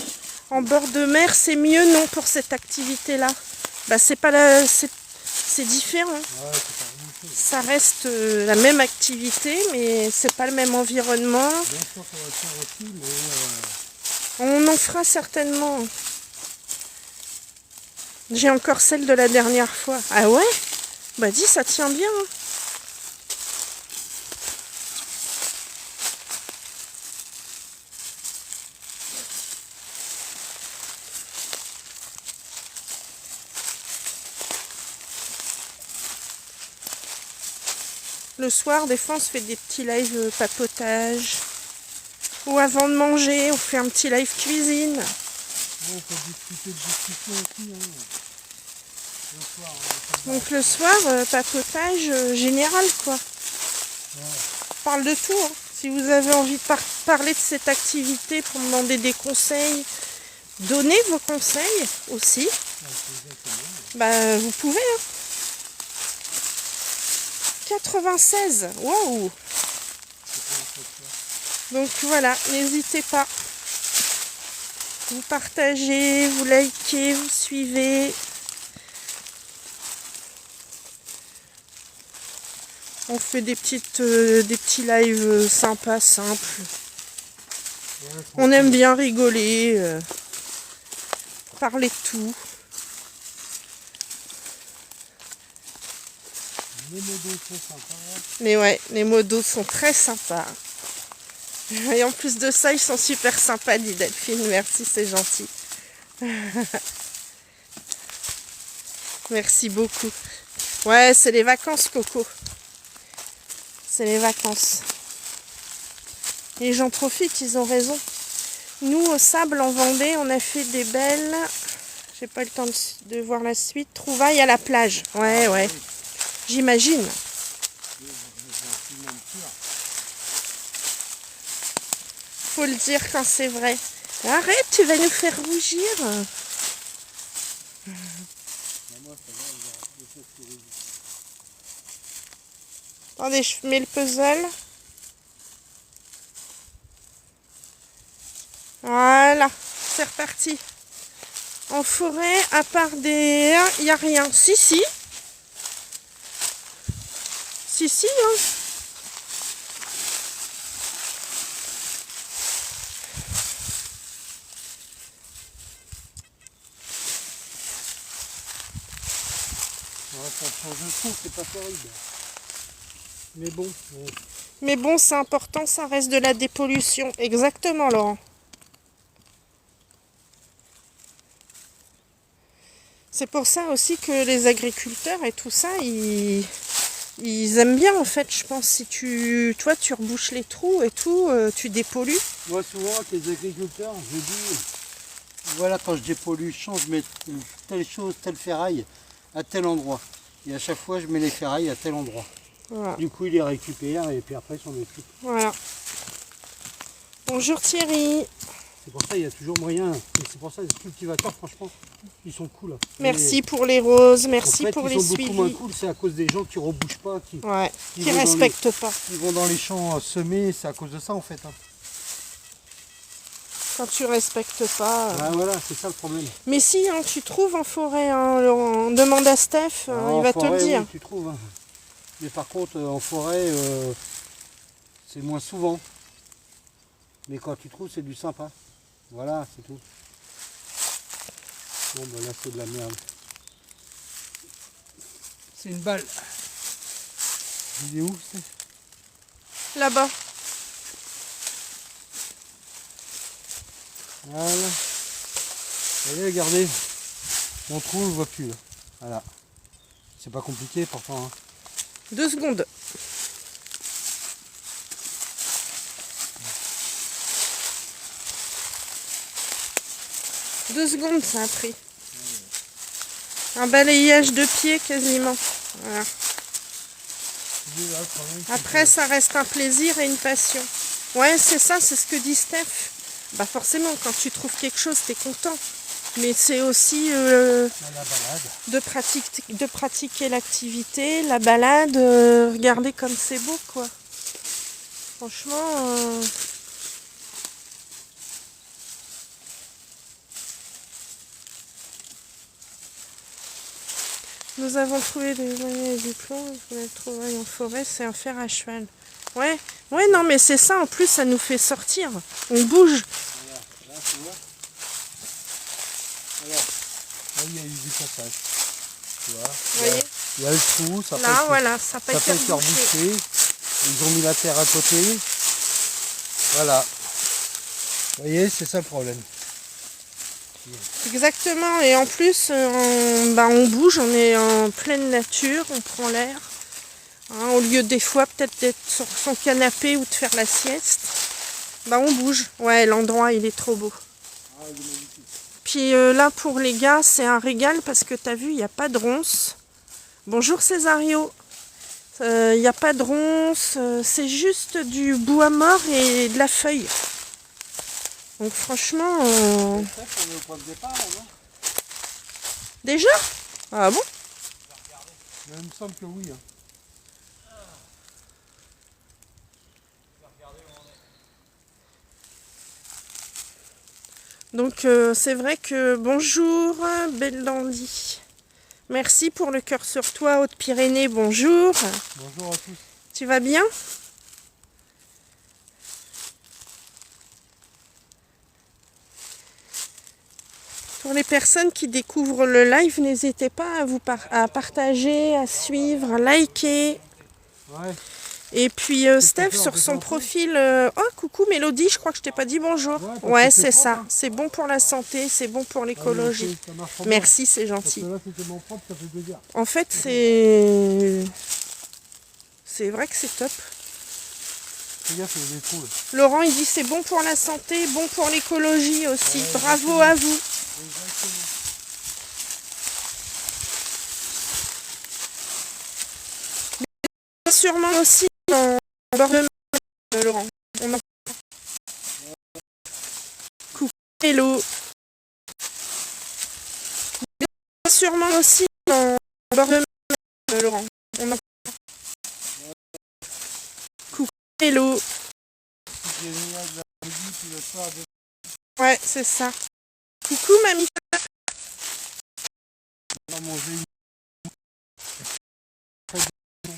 En bord de mer, c'est mieux, non, pour cette activité-là? Bah, c'est pas la... C'est différent. Ouais, c'est pas la même chose. Ça reste la même activité, mais c'est pas le même environnement. Bien sûr, ça va faire aussi, mais On en fera certainement. J'ai encore celle de la dernière fois. Ah ouais? Bah dis, ça tient bien. Hein. Le soir, des fois, on se fait des petits lives papotage. Ou avant de manger, on fait un petit live cuisine. on peut discuter de discussion aussi. Hein. Le soir, Donc le soir, papotage général, quoi. ouais. On parle de tout. Hein. Si vous avez envie de parler de cette activité pour me demander des conseils, donnez vos conseils aussi. Bah, vous pouvez. Hein. 96, waouh! Donc voilà, n'hésitez pas. Vous partagez, vous likez, vous suivez. On fait des petits lives sympas, simples. On aime bien rigoler, parler de tout. Les modos sont sympas. Mais ouais, les modos sont très sympas. Et en plus de ça, ils sont super sympas, dit Delphine. Merci, c'est gentil. Merci beaucoup. Ouais, c'est les vacances, Coco. C'est les vacances. Les gens profitent, ils ont raison. Nous, au Sable, en Vendée, on a fait des belles... J'ai pas eu le temps de voir la suite. Trouvailles à la plage. Ouais, ouais. J'imagine. faut le dire quand c'est vrai. Arrête, tu vas nous faire rougir. Attendez, je mets le puzzle. Voilà, c'est reparti. En forêt, à part des... il n'y a rien. Si, si. Si, si, hein. Ouais, ça change de son, c'est pas terrible. Mais bon, Mais bon, c'est important, ça reste de la dépollution. Exactement, Laurent. C'est pour ça aussi que les agriculteurs et tout ça, ils aiment bien, en fait, je pense. Si toi, tu rebouches les trous et tout, tu dépollues. moi souvent avec les agriculteurs, je dis, voilà, quand je dépollue, je mets telle chose, telle ferraille à tel endroit. Et à chaque fois, je mets les ferrailles à tel endroit. Voilà. Du coup, il les récupère et puis après, il s'en occupe. Voilà. Bonjour Thierry. C'est pour ça il y a toujours moyen. Et c'est pour ça les cultivateurs, franchement, ils sont cool. Merci pour les roses, En merci fait, pour ils les sont beaucoup moins suivis. cool, c'est à cause des gens qui rebouchent pas, qui Ouais, Ils qui vont dans respectent pas. vont dans les champs semer, c'est à cause de ça en fait. Quand tu respectes pas. Ah, voilà, c'est ça le problème. Mais si, hein, tu trouves en forêt, hein, Laurent. Demande à Steph, il va te le dire. Oui, tu trouves. Hein. Mais par contre, en forêt, c'est moins souvent. Mais quand tu trouves, c'est du sympa. Voilà, c'est tout. Bon, ben là, c'est de la merde. C'est une balle. Il est où, c'est Là-bas. Voilà. Vous voyez, regardez. Mon trou, on ne le voit plus. Là. Voilà. C'est pas compliqué pourtant. Hein. 2 secondes. Deux secondes, ça a pris. Un balayage de pied quasiment. Voilà. Après, ça reste un plaisir et une passion. Ouais, c'est ça, c'est ce que dit Steph. Bah forcément, quand tu trouves quelque chose, t'es content. Mais c'est aussi La balade. de pratiquer l'activité, la balade, regardez comme c'est beau, quoi. Franchement... Nous avons trouvé des moyens et du plomb, vous le trouver en forêt, c'est un fer à cheval. Ouais, ouais, non, mais c'est ça, en plus, ça nous fait sortir. On bouge. Voilà, là, tu vois. Voilà. Là, il y a eu du passage. Tu vois. Vous voyez? Il y a le trou, ça Là, voilà, ça peut ça être peut être rebouché. Ils ont mis la terre à côté. Voilà. Vous voyez, c'est ça le problème. Exactement, et en plus, on bouge, on est en pleine nature, on prend l'air. Hein, au lieu des fois peut-être d'être sur son canapé ou de faire la sieste, bah on bouge. Ouais, l'endroit il est trop beau. Puis là pour les gars, c'est un régal parce que t'as vu, il n'y a pas de ronces. Bonjour Césario. Il n'y a pas de ronces, c'est juste du bois mort et de la feuille. Donc franchement... On est au point de départ, là, non? Déjà? Ah bon? Il me semble que oui. Hein. Donc c'est vrai que bonjour Belle Dandy. Merci pour le cœur sur toi Haute-Pyrénées, bonjour. Bonjour à tous. Tu vas bien? Pour les personnes qui découvrent le live, n'hésitez pas à partager, à suivre, à liker. Ouais. Et puis Steph sur son profil, oh coucou Mélodie, je crois que je t'ai pas dit bonjour. Ouais, Ouais, c'est c'est propre, ça, hein. c'est bon pour la santé, c'est bon pour l'écologie. Ça marche bien. Merci, c'est Parce gentil. que là, c'était mon propre, ça fait plaisir. En fait, c'est vrai que c'est top. Fais gaffe, il y a des trous là. Laurent, il dit c'est bon pour la santé, bon pour l'écologie aussi. Bravo à vous. Exactement. Sûrement aussi en bord de mer, Laurent. On en Hello. Sûrement aussi en bord de mer, Laurent. On a... Coucou. Hello. Ouais, c'est ça. Coucou, mamie. On va manger une...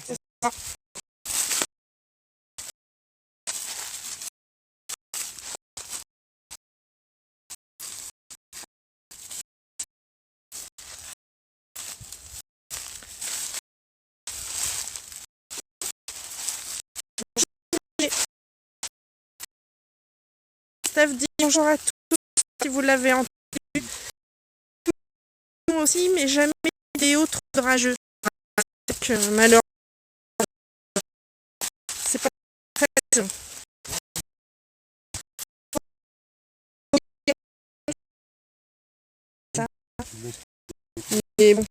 C'est ça. Steph dit bonjour à tous, si vous l'avez entendu. Moi aussi, mais jamais vidéo trop orageuse. Donc, malheureusement, c'est pas très bon. Ça. Mais bon.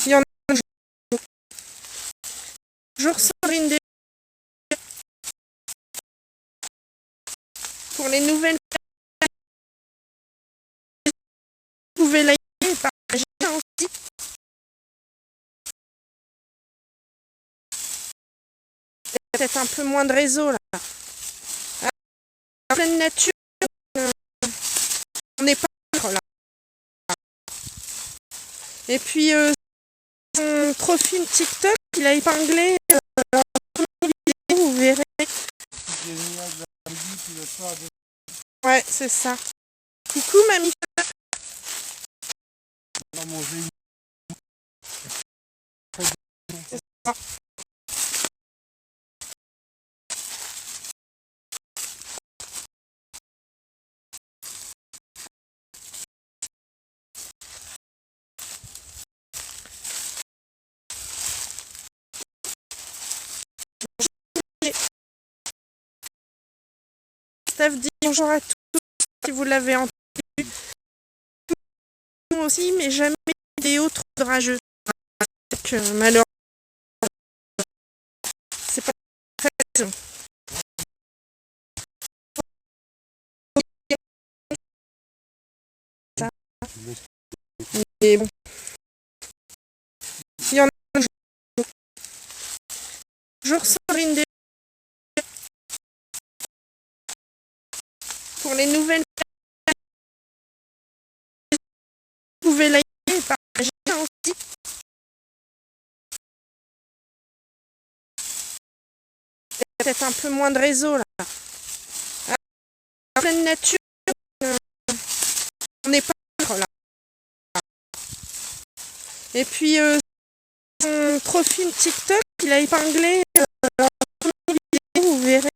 Il y en a un jour Sandrine des... Pour les nouvelles, vous pouvez liker et partager aussi. Peut-être un peu moins de réseau là. En pleine nature, on n'est pas là. Et puis son profil TikTok, il a épinglé vidéo, vous verrez. Ouais, c'est ça. Coucou mamie. On va manger une... C'est ça. Steph dit bonjour à tous, si vous l'avez entendu. Moi aussi, mais jamais vidéo trop orageuse. Donc, malheureusement, c'est pas très bon. Ça. Mais bon. Il y en a un jour Sandrine des... Pour les nouvelles, vous pouvez liker et partager aussi. Peut-être un peu moins de réseau là. En pleine nature, on n'est pas là. Et puis son profil TikTok, il a épinglé vidéo, vous verrez.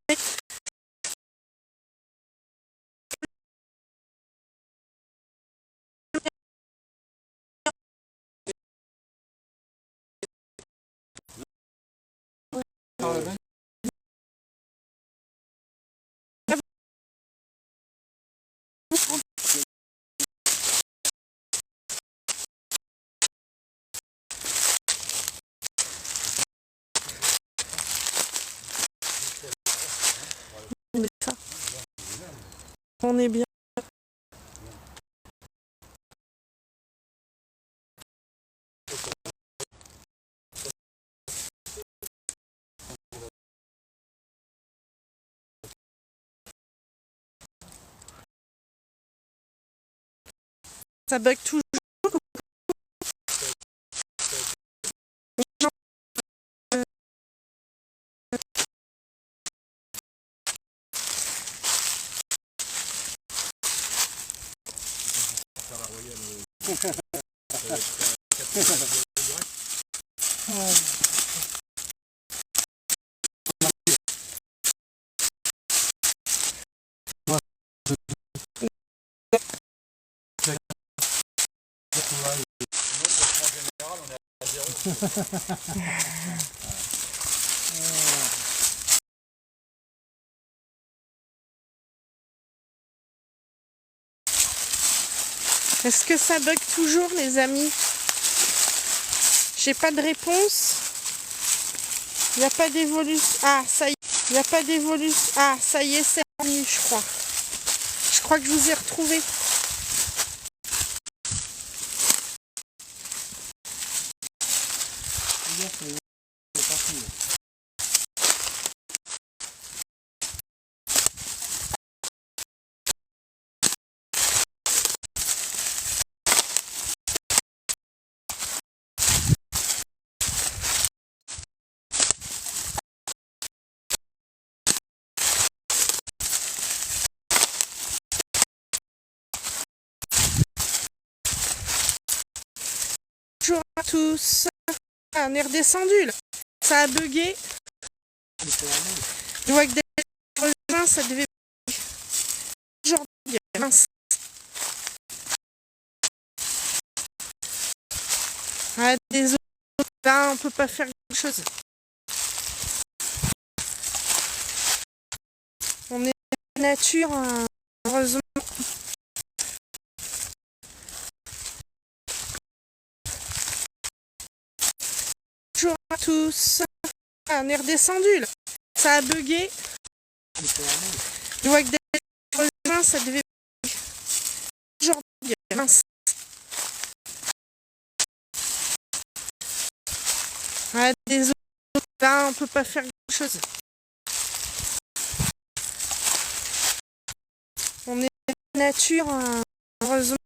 Mais ça, on est bien. Ça bug toujours. Est-ce que ça bug toujours, les amis? J'ai pas de réponse. Il n'y a pas d'évolution. Ah, ça y est. Il n'y a pas d'évolution. Ah, ça y est, c'est revenu, je crois. Je crois que je vous ai retrouvé. C'est parti. Bonjour à tous. Ah, on est redescendu là. Ça a bugué. Je vois que dès ça devait aujourd'hui. Mince. Ah, désolé. Là, on peut pas faire grand chose. On est dans la nature, heureusement. Bonjour à tous. Ah, on est redescendu là. Ça a bugué. Je vois que dès ça devait aujourd'hui. Mince. Ah, désolé. Là, on peut pas faire grand chose. On est dans la nature, heureusement.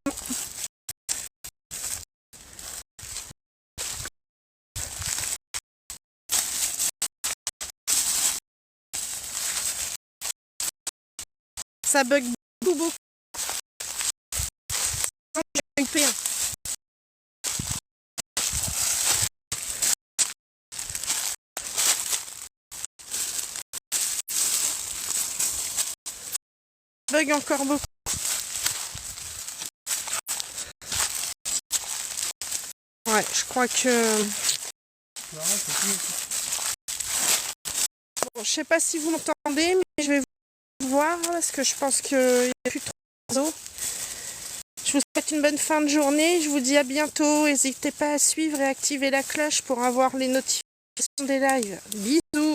Ça bug beaucoup. J'ai fait un. Bug encore beaucoup. Ouais, je crois que... Bon, je sais pas si vous m'entendez, mais je vais vous voir parce que je pense qu'il n'y a plus trop de réseau. Je vous souhaite une bonne fin de journée. Je vous dis à bientôt. N'hésitez pas à suivre et activer la cloche pour avoir les notifications des lives. Bisous.